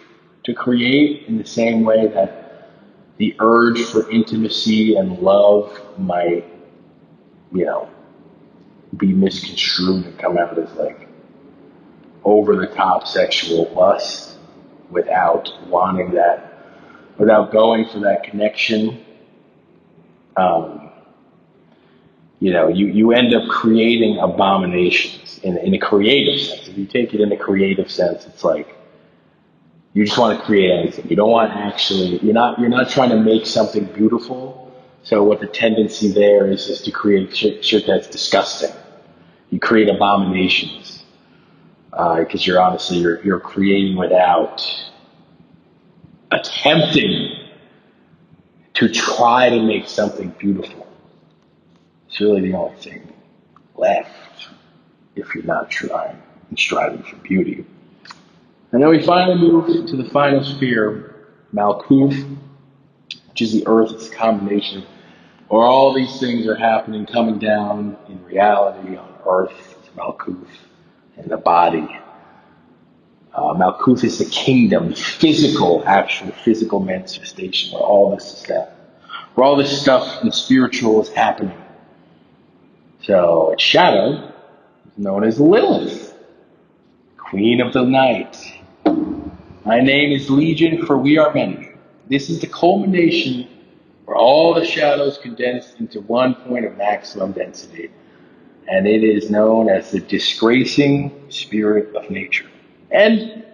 to create in the same way that the urge for intimacy and love might, be misconstrued and come out as like over-the-top sexual lust without wanting that, without going for that connection. You end up creating abominations in a creative sense. If you take it in a creative sense, it's like you just want to create anything. You don't want you're not trying to make something beautiful. So what the tendency there is to create shit that's disgusting. You create abominations because you're creating without attempting to try to make something beautiful. It's really the only thing left if you're not trying and striving for beauty. And then we finally move to the final sphere, Malkuth, which is the earth. It's a combination where all these things are happening, coming down in reality on earth. It's Malkuth and the body. Malkuth is the kingdom, actual physical manifestation where all this is happening, where all this stuff in spiritual is happening. So its shadow is known as Lilith, Queen of the Night. My name is Legion, for we are many. This is the culmination where all the shadows condense into one point of maximum density, and it is known as the disgracing spirit of nature. And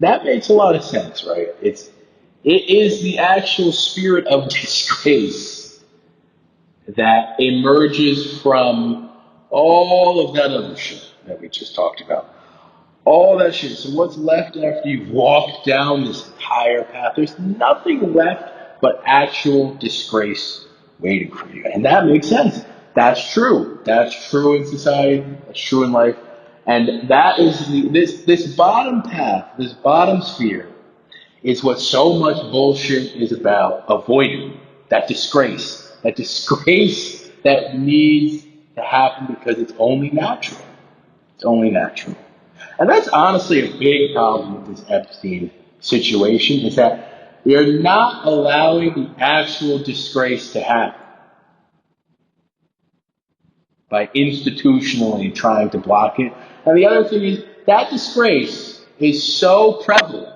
that makes a lot of sense, right? It is the actual spirit of disgrace that emerges from all of that other shit that we just talked about. All that shit. So what's left after you've walked down this entire path? There's nothing left but actual disgrace waiting for you. And that makes sense. That's true. That's true in society. That's true in life. And that is this bottom path, this bottom sphere, is what so much bullshit is about avoiding. That disgrace that needs to happen because it's only natural. It's only natural. And that's honestly a big problem with this Epstein situation, is that they're not allowing the actual disgrace to happen by institutionally trying to block it. And the other thing is that disgrace is so prevalent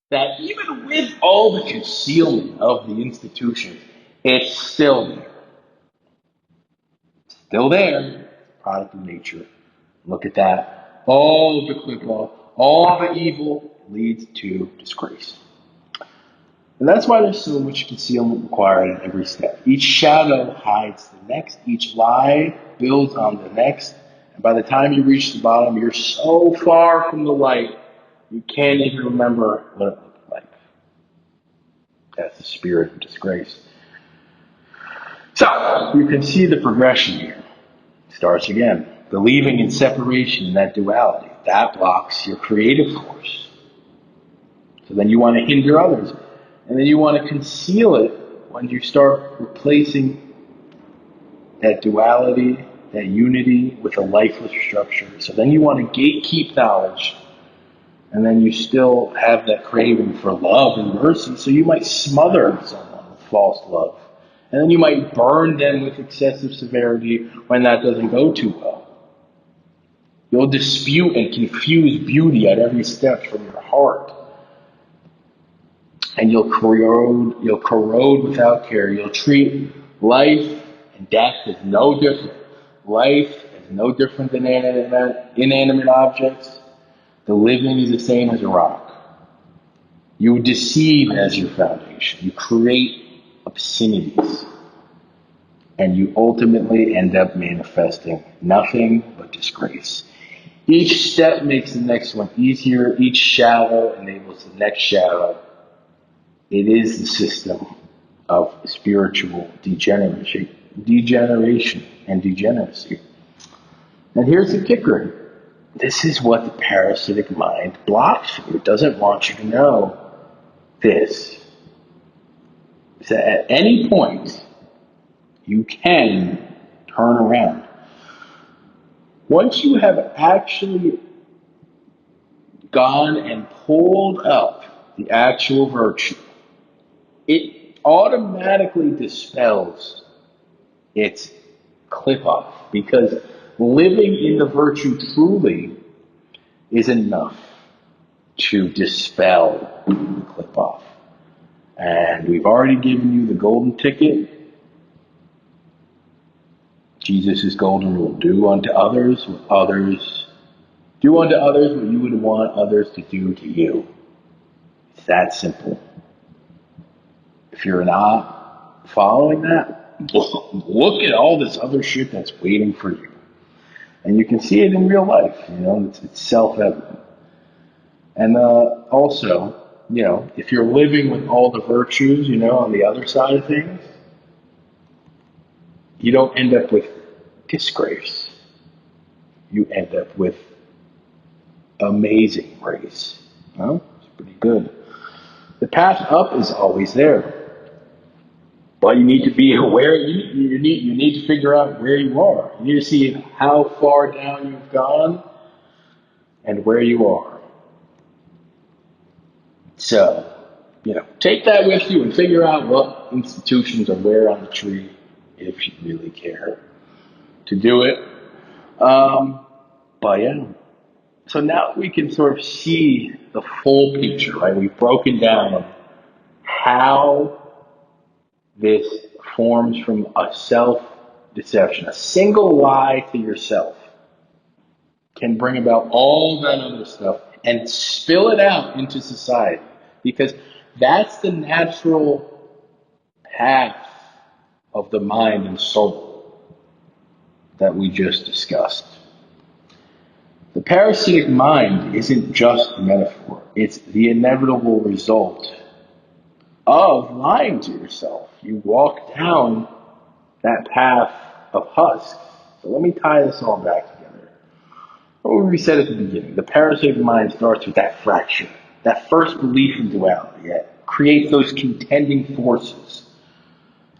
that even with all the concealment of the institution, it's still there. Still there, product of nature. Look at that. All of the Qlippoth, all the evil leads to disgrace. And that's why there's so much concealment required in every step. Each shadow hides the next. Each lie builds on the next. And by the time you reach the bottom, you're so far from the light, you can't even remember what it looked like. That's the spirit of disgrace. So, you can see the progression here. It starts again. Believing in separation, that duality, that blocks your creative force. So then you want to hinder others. And then you want to conceal it when you start replacing that duality, that unity with a lifeless structure. So then you want to gatekeep knowledge And then you still have that craving for love and mercy, so you might smother someone with false love. And then you might burn them with excessive severity when that doesn't go too well. You'll dispute and confuse beauty at every step from your heart. And you'll corrode without care. You'll treat life and death as no different. Life is no different than inanimate objects. The living is the same as a rock. You deceive as your foundation. You create obscenities. And you ultimately end up manifesting nothing but disgrace. Each step makes the next one easier. Each shadow enables the next shadow. It is the system of spiritual degeneration and degeneracy. And here's the kicker. This is what the parasitic mind blocks you. It doesn't want you to know this. So at any point, you can turn around. Once you have actually gone and pulled up the actual virtue, it automatically dispels its Qlippoth, because living in the virtue truly is enough to dispel the Qlippoth. And we've already given you the golden ticket. Jesus' golden rule: do unto others what you would want others to do to you. It's that simple. If you're not following that, look at all this other shit that's waiting for you. And you can see it in real life, it's self-evident. And also, if you're living with all the virtues, on the other side of things, you don't end up with disgrace. You end up with amazing grace. Well, it's pretty good. The path up is always there. But you need to be aware, you need to figure out where you are. You need to see how far down you've gone and where you are. So, take that with you and figure out what institutions are where on the tree, if you really care to do it. But yeah. So now we can sort of see the full picture, right? We've broken down how this forms from a self-deception. A single lie to yourself can bring about all that other stuff and spill it out into society, because that's the natural path of the mind and soul that we just discussed. The parasitic mind isn't just a metaphor. It's the inevitable result of lying to yourself. You walk down that path of husks. So let me tie this all back together. What we said at the beginning, the parasitic mind starts with that fracture, that first belief in duality that creates those contending forces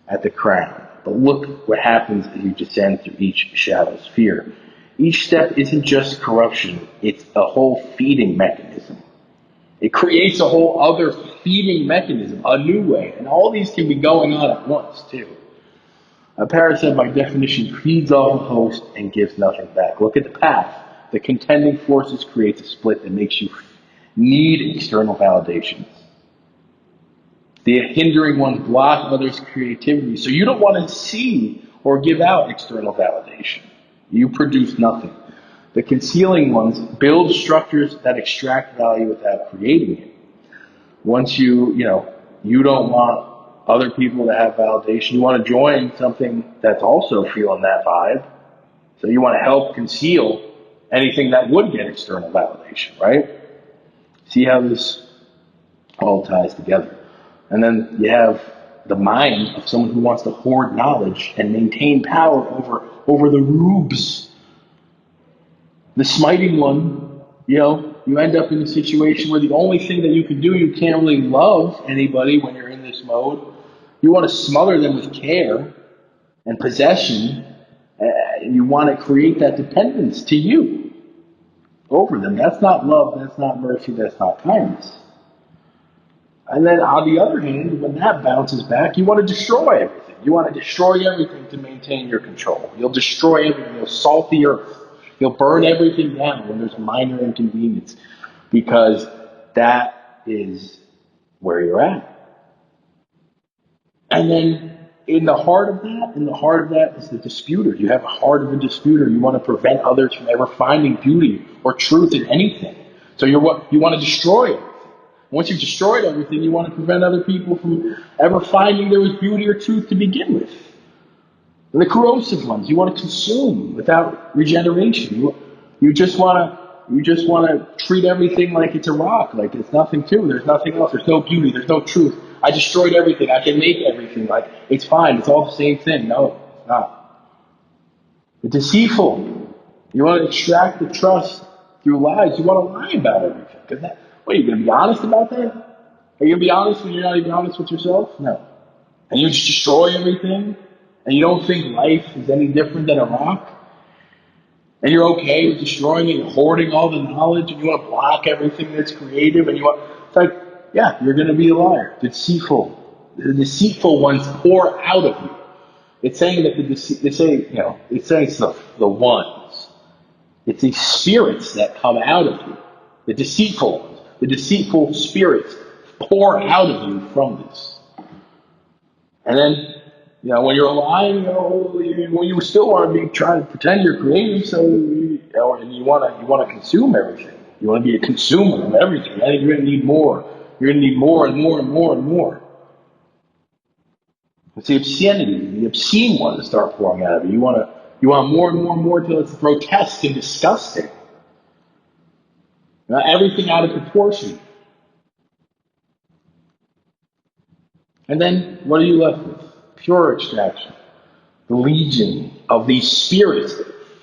at the crown. But look what happens as you descend through each shadow sphere. Each step isn't just corruption, it's a whole feeding mechanism. It creates a whole other feeding mechanism, a new way. And all these can be going on at once, too. A parasite, by definition, feeds off a host and gives nothing back. Look at the path. The contending forces creates a split that makes you need external validations. The hindering ones block others' creativity, so you don't want to see or give out external validation. You produce nothing. The concealing ones build structures that extract value without creating it. Once you don't want other people to have validation, you want to join something that's also feeling that vibe. So you want to help conceal anything that would get external validation, right? See how this all ties together. And then you have the mind of someone who wants to hoard knowledge and maintain power over the rubes. The smiting one, you end up in a situation where the only thing that you can do, you can't really love anybody when you're in this mode. You want to smother them with care and possession, and you want to create that dependence to you. over them. That's not love, that's not mercy, that's not kindness. And then on the other hand, when that bounces back, you want to destroy everything. You want to destroy everything to maintain your control. You'll destroy everything. You'll salt the earth. You'll burn everything down when there's a minor inconvenience, because that is where you're at. And then in the heart of that is the disputer. You have a heart of a disputer. You want to prevent others from ever finding beauty or truth in anything. So you want to destroy it. Once you've destroyed everything, you want to prevent other people from ever finding there was beauty or truth to begin with. And the corrosive ones, you want to consume without regeneration. You just want to treat everything like it's a rock, like there's nothing to it, there's nothing else, there's no beauty, there's no truth. I destroyed everything, I can make everything, like it's fine, it's all the same thing. No, it's not. The deceitful, you want to extract the trust through lies. You want to lie about everything. What, are you going to be honest about that? Are you going to be honest when you're not even honest with yourself? No. And you just destroy everything? And you don't think life is any different than a rock? And you're okay with destroying it and hoarding all the knowledge, and you want to block everything that's creative, and it's like, yeah, you're going to be a liar. The deceitful ones pour out of you. It's saying that it's saying it's the ones. It's these spirits that come out of you. The deceitful spirits pour out of you from this. And then, when you're lying, when you still want to be trying to pretend you're creative, and you want to consume everything. You want to be a consumer of everything. I think you're going to need more. You're going to need more and more and more and more. It's the obscenity, the obscene ones start pouring out of you. You want more and more and more till it's grotesque and disgusting. Everything out of proportion. And then what are you left with? Pure extraction. The legion of these spirits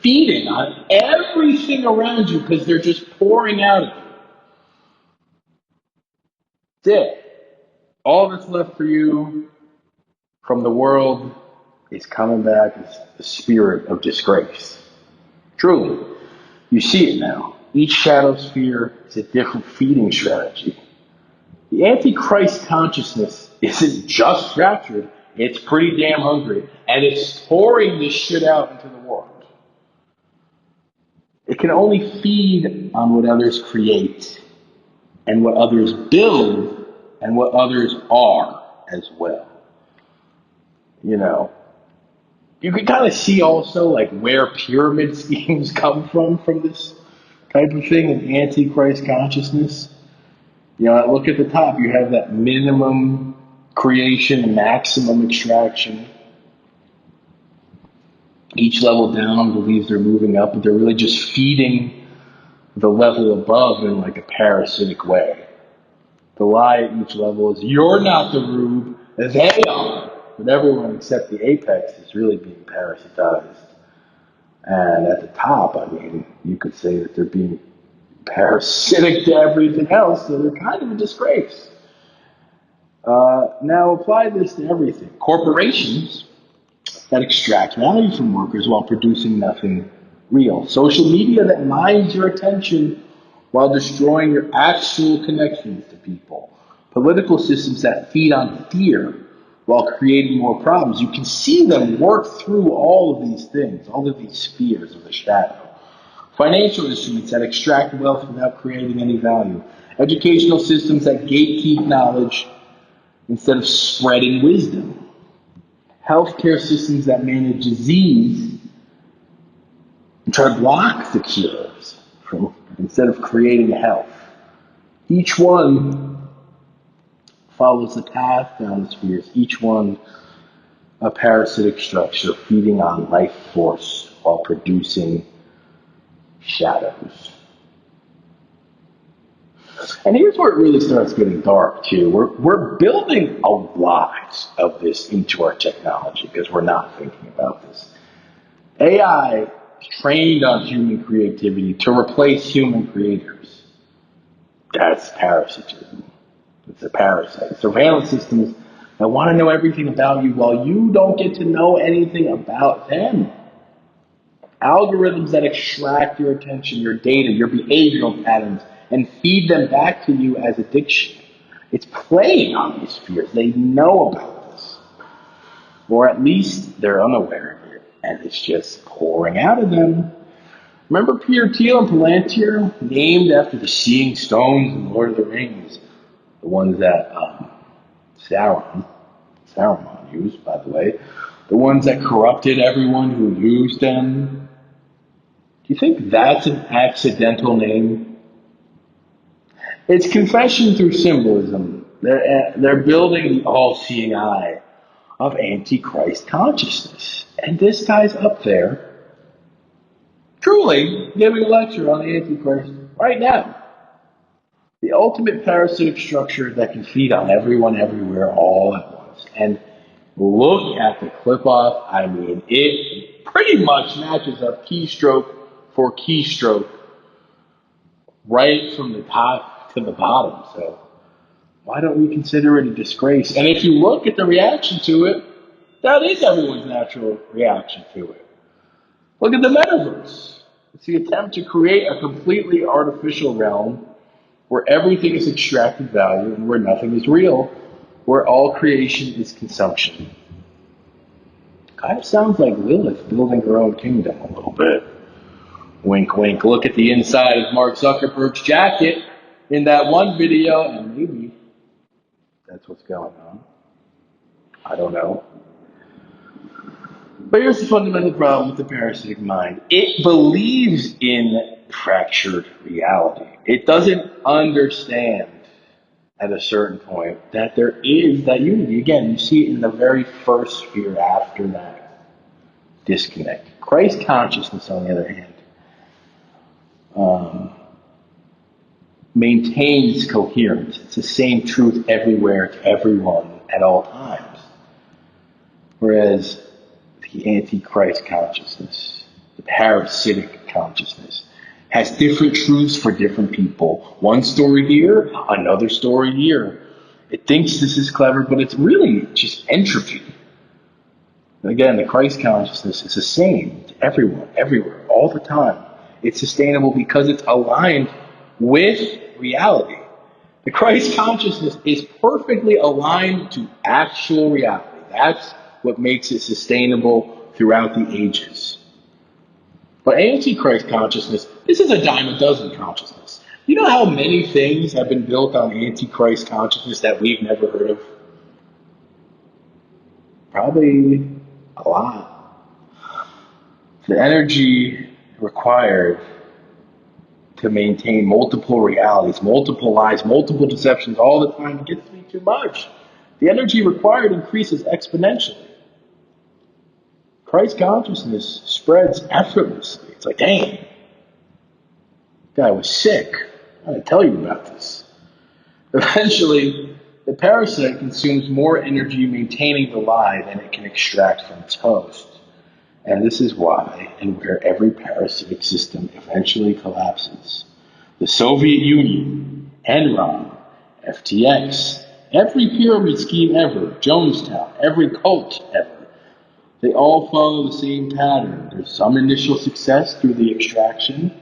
feeding on everything around you because they're just pouring out of you. That's it. All that's left for you from the world is coming back as the spirit of disgrace. Truly, you see it now. Each shadow sphere is a different feeding strategy. The Antichrist consciousness isn't just raptured, it's pretty damn hungry, and it's pouring this shit out into the world. It can only feed on what others create, and what others build, and what others are as well. You can kind of see also where pyramid schemes come from this type of thing in Antichrist consciousness. Look at the top. You have that minimum creation, maximum extraction. Each level down believes they're moving up, but they're really just feeding the level above in a parasitic way. The lie at each level is, you're not the rube, they are. But everyone except the apex is really being parasitized. And at the top, you could say that they're being parasitic to everything else, so they're kind of a disgrace. Now apply this to everything. Corporations that extract value from workers while producing nothing real. Social media that mines your attention while destroying your actual connections to people. Political systems that feed on fear while creating more problems. You can see them work through all of these things, all of these spheres of the shadow. Financial instruments that extract wealth without creating any value. Educational systems that gatekeep knowledge instead of spreading wisdom. Healthcare systems that manage disease and try to block the cures instead of creating health. Each one follows the path down the spheres, each one a parasitic structure feeding on life force while producing shadows. And here's where it really starts getting dark too. We're building a lot of this into our technology because we're not thinking about this. AI is trained on human creativity to replace human creators. That's parasitism. It's a parasite. Surveillance systems that want to know everything about you while you don't get to know anything about them. Algorithms that extract your attention, your data, your behavioral patterns, and feed them back to you as addiction. It's playing on these fears. They know about this. Or at least they're unaware of it, and it's just pouring out of them. Remember Peter Thiel and Palantir, named after the seeing stones in Lord of the Rings, the ones that Sauron used, by the way, the ones that corrupted everyone who used them. Do you think that's an accidental name? It's confession through symbolism. They're building the all-seeing eye of Antichrist consciousness. And this guy's up there, truly giving a lecture on the Antichrist right now. The ultimate parasitic structure that can feed on everyone, everywhere, all at once. And look at the Qlippoth. I mean, it pretty much matches up keystroke for keystroke right from the top to the bottom. So why don't we consider it a disgrace? And if you look at the reaction to it, that is everyone's natural reaction to it. Look at the metaverse. It's the attempt to create a completely artificial realm where everything is extracted value and where nothing is real, where all creation is consumption. Kind of sounds like Lilith building her own kingdom a little bit. Wink, wink. Look at the inside of Mark Zuckerberg's jacket in that one video, and maybe that's what's going on. I don't know. But here's the fundamental problem with the parasitic mind. It believes in fractured reality. It doesn't understand at a certain point that there is that unity. Again, you see it in the very first sphere after that disconnect. Christ consciousness, on the other hand, maintains coherence. It's the same truth everywhere to everyone at all times. Whereas the Antichrist consciousness, the parasitic consciousness, has different truths for different people. One story here, another story here. It thinks this is clever, but it's really just entropy. And again, the Christ consciousness is the same to everyone, everywhere, all the time. It's sustainable because it's aligned with reality. The Christ consciousness is perfectly aligned to actual reality. That's what makes it sustainable throughout the ages. But Antichrist consciousness, this is a dime a dozen consciousness. You know how many things have been built on Antichrist consciousness that we've never heard of? Probably a lot. The energy required to maintain multiple realities, multiple lies, multiple deceptions all the time gets to be too much. The energy required increases exponentially. Christ consciousness spreads effortlessly. It's like, dang, guy was sick. I gotta tell you about this. Eventually, the parasite consumes more energy maintaining the lie than it can extract from its host. And this is why and where every parasitic system eventually collapses. The Soviet Union, Enron, FTX, every pyramid scheme ever, Jonestown, every cult ever, they all follow the same pattern. There's some initial success through the extraction,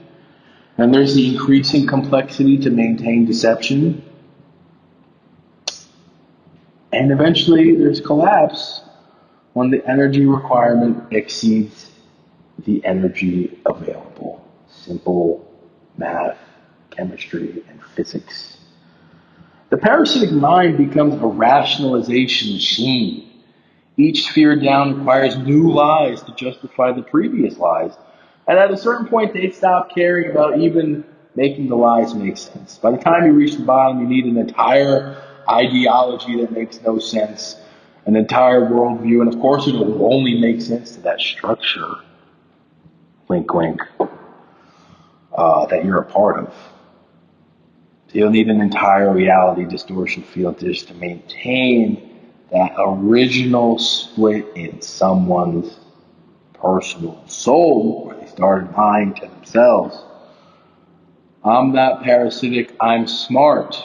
and there's the increasing complexity to maintain deception. And eventually there's collapse when the energy requirement exceeds the energy available. Simple math, chemistry, and physics. The parasitic mind becomes a rationalization machine. Each sphere down requires new lies to justify the previous lies. And at a certain point, they stop caring about even making the lies make sense. By the time you reach the bottom, you need an entire ideology that makes no sense, an entire worldview, and of course it will only make sense to that structure, wink wink, that you're a part of. So you'll need an entire reality distortion field just to maintain that original split in someone's personal soul, where they started lying to themselves. I'm not parasitic, I'm smart.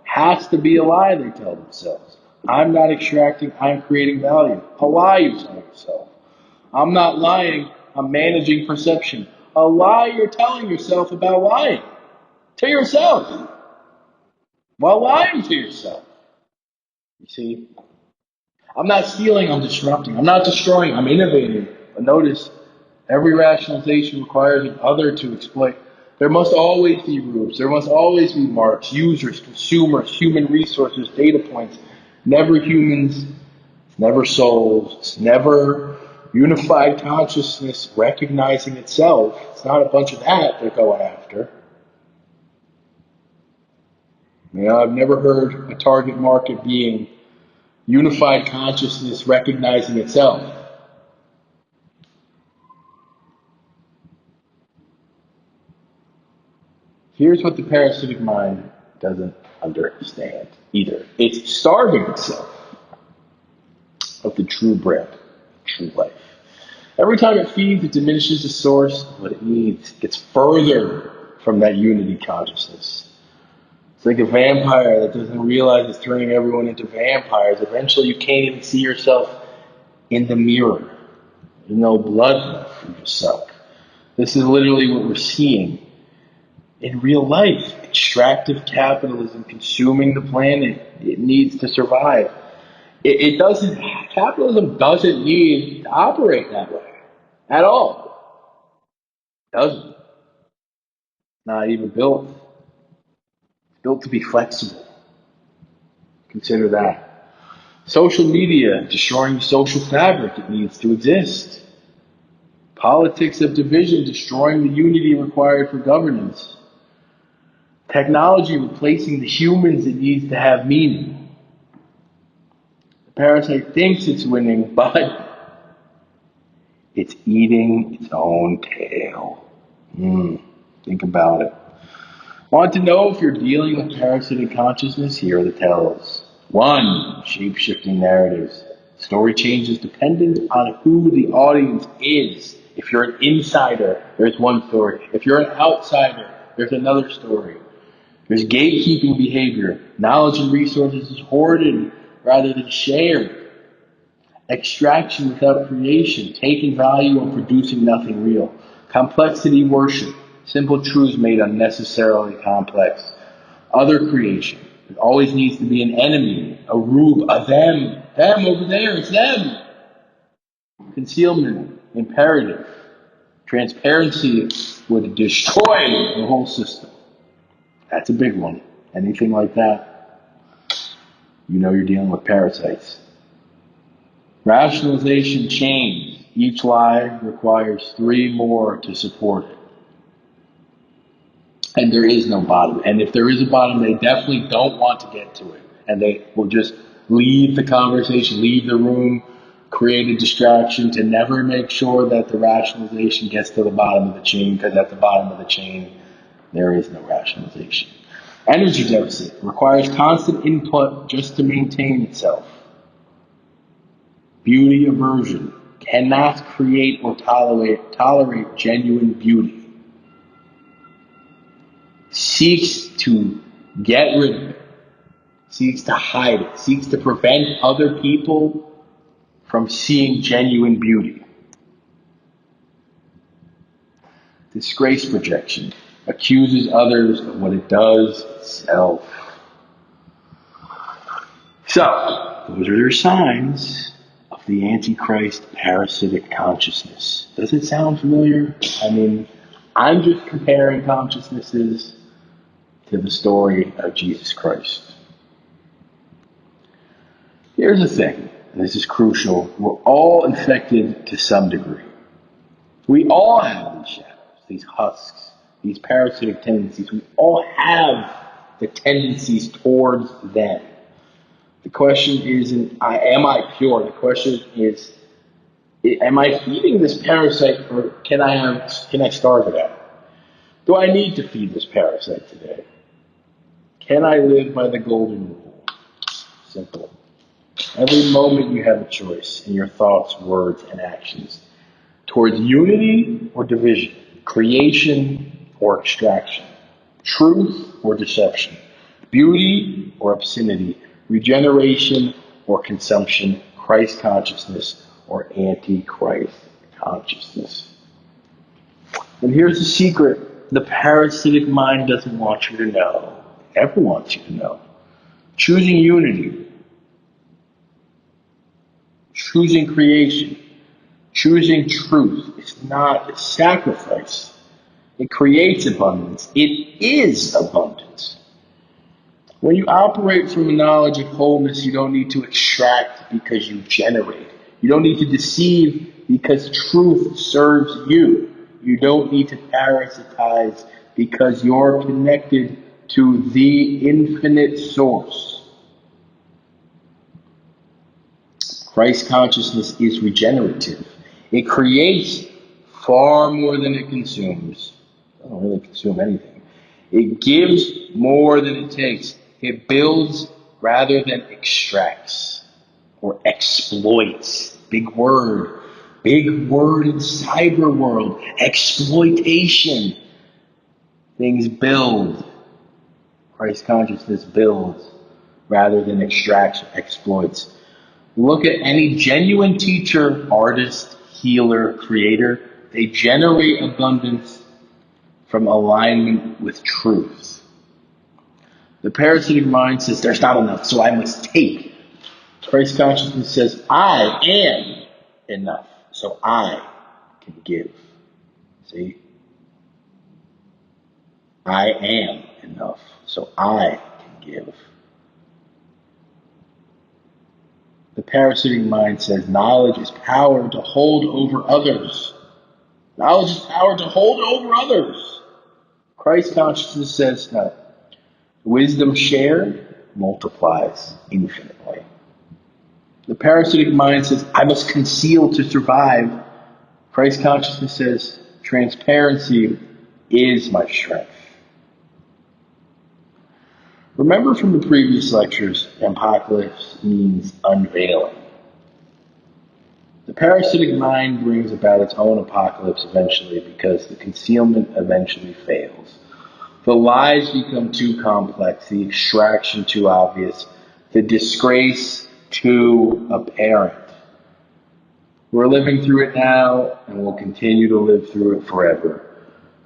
Has to be a lie, they tell themselves. I'm not extracting, I'm creating value. A lie, you tell yourself. I'm not lying, I'm managing perception. A lie you're telling yourself about lying to yourself while lying to yourself. You see? I'm not stealing, I'm disrupting. I'm not destroying, I'm innovating. But notice, every rationalization requires an other to exploit. There must always be rules. There must always be marks, users, consumers, human resources, data points. Never humans, never souls, never unified consciousness recognizing itself. It's not a bunch of that they're going after. I've never heard a target market being unified consciousness recognizing itself. Here's what the parasitic mind doesn't understand either. It's starving itself of the true bread, true life. Every time it feeds, it diminishes the source of what it needs. It gets further from that unity consciousness. It's like a vampire that doesn't realize it's turning everyone into vampires. Eventually you can't even see yourself in the mirror. There's no blood left for you to suck. This is literally what we're seeing in real life. Extractive capitalism consuming the planet. It needs to survive. Capitalism doesn't need to operate that way at all. It doesn't. Not even built. It's built to be flexible. Consider that. Social media destroying the social fabric it needs to exist. Politics of division destroying the unity required for governance. Technology replacing the humans it needs to have meaning. The parasite thinks it's winning, but it's eating its own tail. Think about it. Want to know if you're dealing with parasitic consciousness? Here are the tells. 1. Shape-shifting narratives. Story changes dependent on who the audience is. If you're an insider, there's one story. If you're an outsider, there's another story. There's gatekeeping behavior. Knowledge and resources is hoarded rather than shared. Extraction without creation. Taking value and producing nothing real. Complexity worship. Simple truths made unnecessarily complex. Other creation. There always needs to be an enemy, a rube, a them. Them over there, it's them. Concealment, imperative. Transparency would destroy the whole system. That's a big one. Anything like that, you know you're dealing with parasites. Rationalization chains. Each lie requires 3 more to support it. And there is no bottom. And if there is a bottom, they definitely don't want to get to it. And they will just leave the conversation, leave the room, create a distraction to never make sure that the rationalization gets to the bottom of the chain, because at the bottom of the chain, there is no rationalization. Energy deficit requires constant input just to maintain itself. Beauty aversion cannot create or tolerate genuine beauty. Seeks to get rid of it, seeks to hide it, seeks to prevent other people from seeing genuine beauty. Disgrace projection accuses others of what it does itself. So, those are your signs of the Antichrist parasitic consciousness. Does it sound familiar? I mean, I'm just comparing consciousnesses to the story of Jesus Christ. Here's the thing, and this is crucial. We're all infected to some degree. We all have these shadows, these husks, these parasitic tendencies. We all have the tendencies towards them. The question isn't, am I pure? The question is, am I feeding this parasite, or can I starve it out? Do I need to feed this parasite today? Can I live by the golden rule? Simple. Every moment you have a choice in your thoughts, words, and actions towards unity or division, creation or extraction, truth or deception, beauty or obscenity, regeneration or consumption, Christ consciousness or anti-Christ consciousness. And here's the secret. The parasitic mind doesn't want you to know. It never wants you to know. Choosing unity. Choosing creation. Choosing truth. It's not a sacrifice. It creates abundance. It is abundance. When you operate from a knowledge of wholeness, you don't need to extract because you generate. You don't need to deceive because truth serves you. You don't need to parasitize because you're connected to the infinite source. Christ consciousness is regenerative. It creates far more than it consumes. It doesn't really consume anything. It gives more than it takes. It builds rather than extracts or exploits. Big word. Big word in cyber world. Exploitation. Things build. Christ consciousness builds rather than extracts or exploits. Look at any genuine teacher, artist, healer, creator. They generate abundance from alignment with truth. The parasitic mind says, there's not enough, so I must take. Christ consciousness says, I am enough, so I can give. See? I am enough, so I can give. The parasitic mind says, knowledge is power to hold over others. Knowledge is power to hold over others. Christ consciousness says, no. Wisdom shared multiplies infinitely. The parasitic mind says, I must conceal to survive. Christ consciousness says, transparency is my strength. Remember from the previous lectures, apocalypse means unveiling. The parasitic mind brings about its own apocalypse eventually because the concealment eventually fails. The lies become too complex, the extraction too obvious, the disgrace too apparent. We're living through it now, and we'll continue to live through it forever.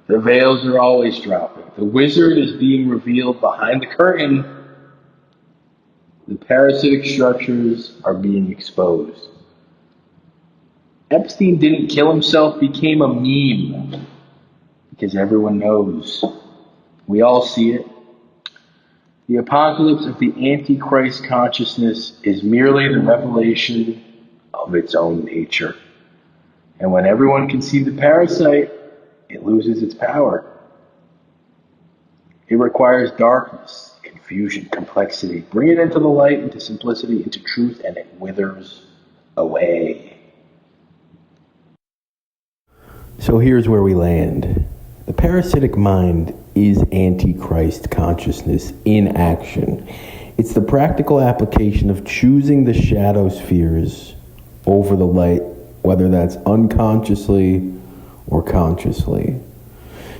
The veils are always dropping. The wizard is being revealed behind the curtain. The parasitic structures are being exposed. Epstein didn't kill himself, became a meme. Because everyone knows. We all see it. The apocalypse of the Antichrist consciousness is merely the revelation of its own nature. And when everyone can see the parasite, it loses its power. It requires darkness, confusion, complexity. Bring it into the light, into simplicity, into truth, and it withers away. So here's where we land. The parasitic mind is Antichrist consciousness in action. It's the practical application of choosing the shadow spheres over the light, whether that's unconsciously or consciously.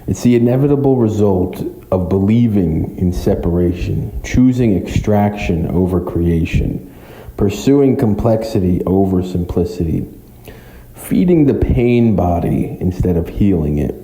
It's the inevitable result of believing in separation, choosing extraction over creation, pursuing complexity over simplicity, feeding the pain body instead of healing it.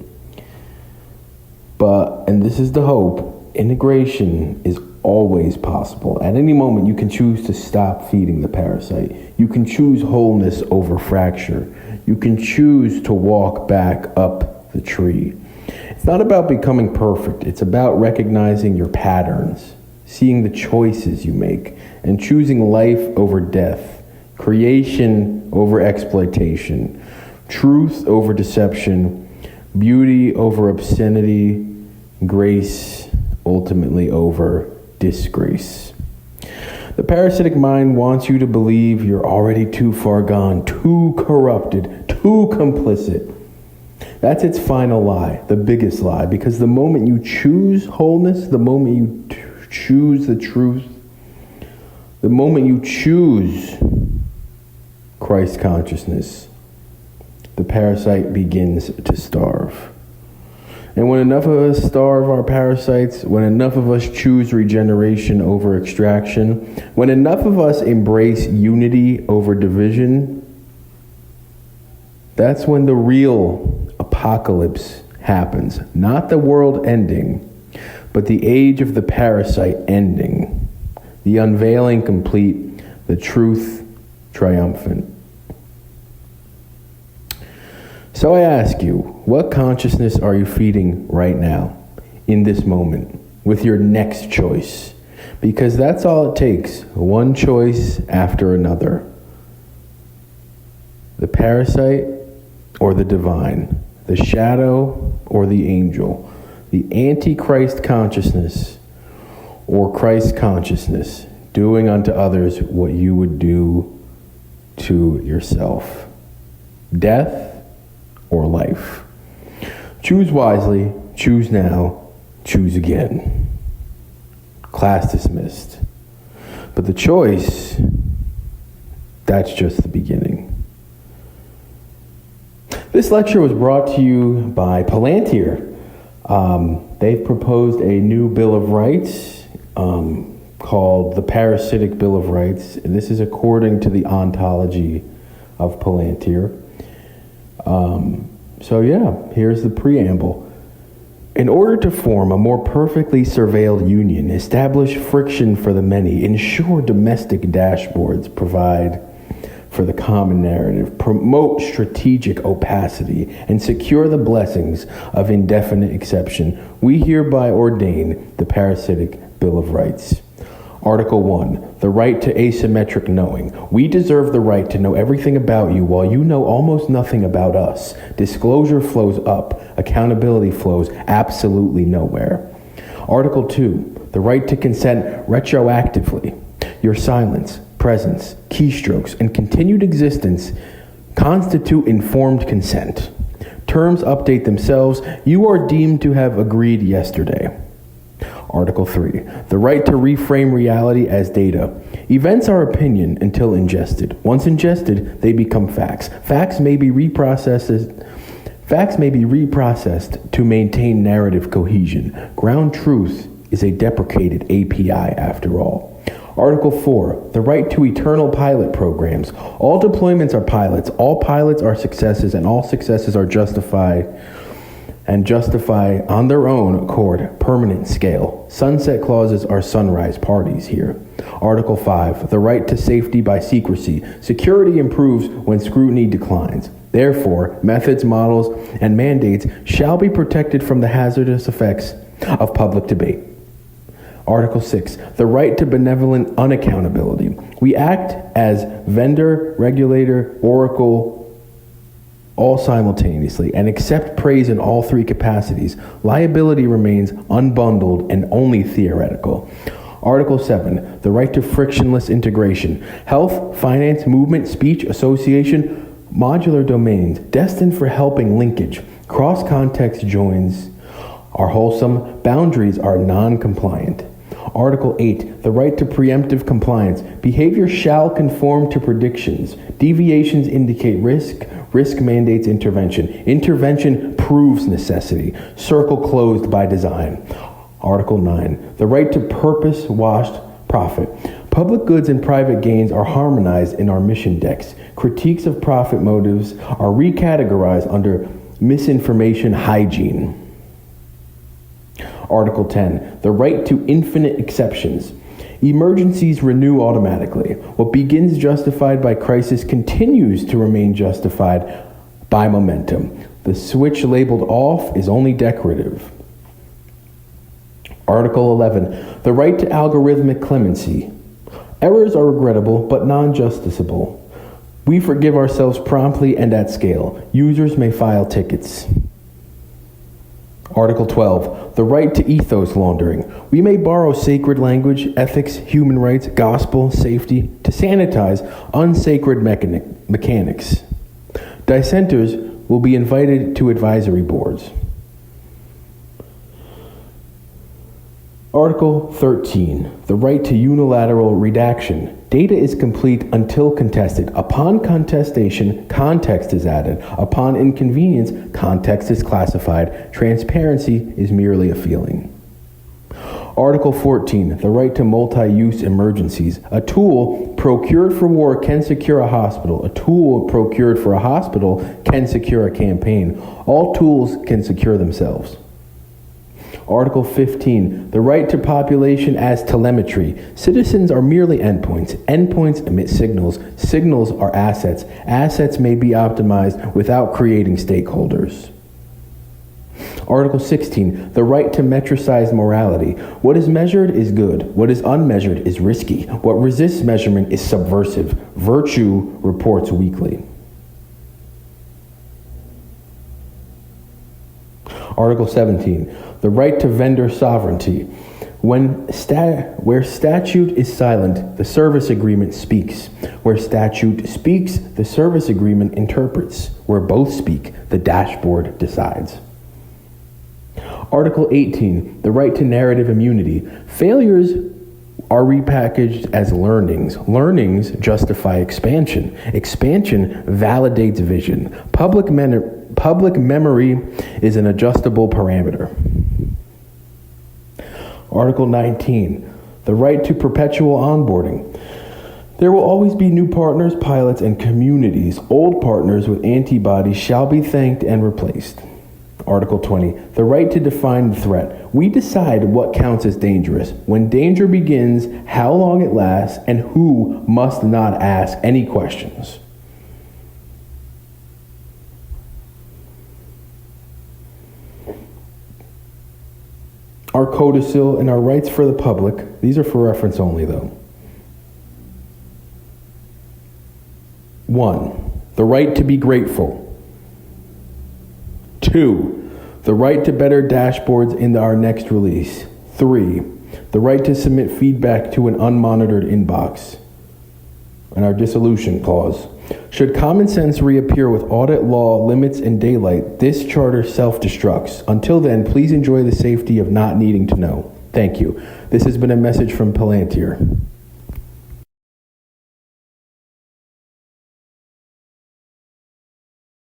But, and this is the hope, integration is always possible. At any moment, you can choose to stop feeding the parasite. You can choose wholeness over fracture. You can choose to walk back up the tree. It's not about becoming perfect. It's about recognizing your patterns, seeing the choices you make, and choosing life over death, creation over exploitation, truth over deception, beauty over obscenity, grace ultimately over disgrace. The parasitic mind wants you to believe you're already too far gone, too corrupted, too complicit. That's its final lie, the biggest lie, because the moment you choose wholeness, the moment you choose the truth, the moment you choose Christ consciousness, the parasite begins to starve. And when enough of us starve our parasites, when enough of us choose regeneration over extraction, when enough of us embrace unity over division, that's when the real apocalypse happens. Not the world ending, but the age of the parasite ending. The unveiling complete, the truth triumphant. So I ask you, what consciousness are you feeding right now, in this moment, with your next choice? Because that's all it takes, one choice after another. The parasite or the divine, the shadow or the angel, the Antichrist consciousness or Christ consciousness, doing unto others what you would do to yourself. Death or life. Choose wisely, choose now, choose again. Class dismissed. But the choice, that's just the beginning. This lecture was brought to you by Palantir. They've proposed a new Bill of Rights called the Parasitic Bill of Rights. And this is according to the ontology of Palantir. So yeah, here's the preamble. In order to form a more perfectly surveilled union, establish friction for the many, ensure domestic dashboards, provide for the common narrative, promote strategic opacity, and secure the blessings of indefinite exception, we hereby ordain the Parasitic Bill of Rights. Article 1, the right to asymmetric knowing. We deserve the right to know everything about you while you know almost nothing about us. Disclosure flows up. Accountability flows absolutely nowhere. Article 2, the right to consent retroactively. Your silence, presence, keystrokes, and continued existence constitute informed consent. Terms update themselves. You are deemed to have agreed yesterday. Article 3, the right to reframe reality as data. Events are opinion until ingested. Once ingested, they become facts. Facts may be reprocessed to maintain narrative cohesion. Ground truth is a deprecated API after all. Article 4, the right to eternal pilot programs. All deployments are pilots. All pilots are successes, and all successes are justify on their own accord permanent scale. Sunset clauses are sunrise parties here. Article 5, the right to safety by secrecy. Security improves when scrutiny declines. Therefore, methods, models, and mandates shall be protected from the hazardous effects of public debate. Article 6, the right to benevolent unaccountability. We act as vendor, regulator, oracle, all simultaneously, and accept praise in all three capacities. Liability remains unbundled and only theoretical. Article 7, the right to frictionless integration. Health, finance, movement, speech, association, modular domains, destined for helping linkage. Cross-context joins are wholesome. Boundaries are non-compliant. Article 8, the right to preemptive compliance. Behavior shall conform to predictions. Deviations indicate risk. Risk mandates intervention. Intervention proves necessity. Circle closed by design. Article 9, the right to purpose-washed profit. Public goods and private gains are harmonized in our mission decks. Critiques of profit motives are recategorized under misinformation hygiene. Article 10, the right to infinite exceptions. Emergencies renew automatically. What begins justified by crisis continues to remain justified by momentum. The switch labeled off is only decorative. Article 11, the right to algorithmic clemency. Errors are regrettable but non-justiciable. We forgive ourselves promptly and at scale. Users may file tickets. Article 12, the right to ethos laundering. We may borrow sacred language, ethics, human rights, gospel, safety to sanitize unsacred mechanics. Dissenters will be invited to advisory boards. Article 13, the right to unilateral redaction. Data is complete until contested. Upon contestation, context is added. Upon inconvenience, context is classified. Transparency is merely a feeling. Article 14, the right to multi-use emergencies. A tool procured for war can secure a hospital. A tool procured for a hospital can secure a campaign. All tools can secure themselves. Article 15, the right to population as telemetry. Citizens are merely endpoints. Endpoints emit signals. Signals are assets. Assets may be optimized without creating stakeholders. Article 16, the right to metricize morality. What is measured is good. What is unmeasured is risky. What resists measurement is subversive. Virtue reports weekly. Article 17, the right to vendor sovereignty. Where statute is silent, the service agreement speaks. Where statute speaks, the service agreement interprets. Where both speak, the dashboard decides. Article 18, the right to narrative immunity. Failures are repackaged as learnings. Learnings justify expansion. Expansion validates vision. Public memory is an adjustable parameter. Article 19, the right to perpetual onboarding. There will always be new partners, pilots, and communities. Old partners with antibodies shall be thanked and replaced. Article 20, the right to define the threat. We decide what counts as dangerous, when danger begins, how long it lasts, and who must not ask any questions. Our codicil and our rights for the public, these are for reference only though. 1, the right to be grateful. 2, the right to better dashboards in our next release. 3, the right to submit feedback to an unmonitored inbox. And our dissolution clause. Should common sense reappear with audit law, limits, and daylight, this charter self-destructs. Until then, please enjoy the safety of not needing to know. Thank you. This has been a message from Palantir.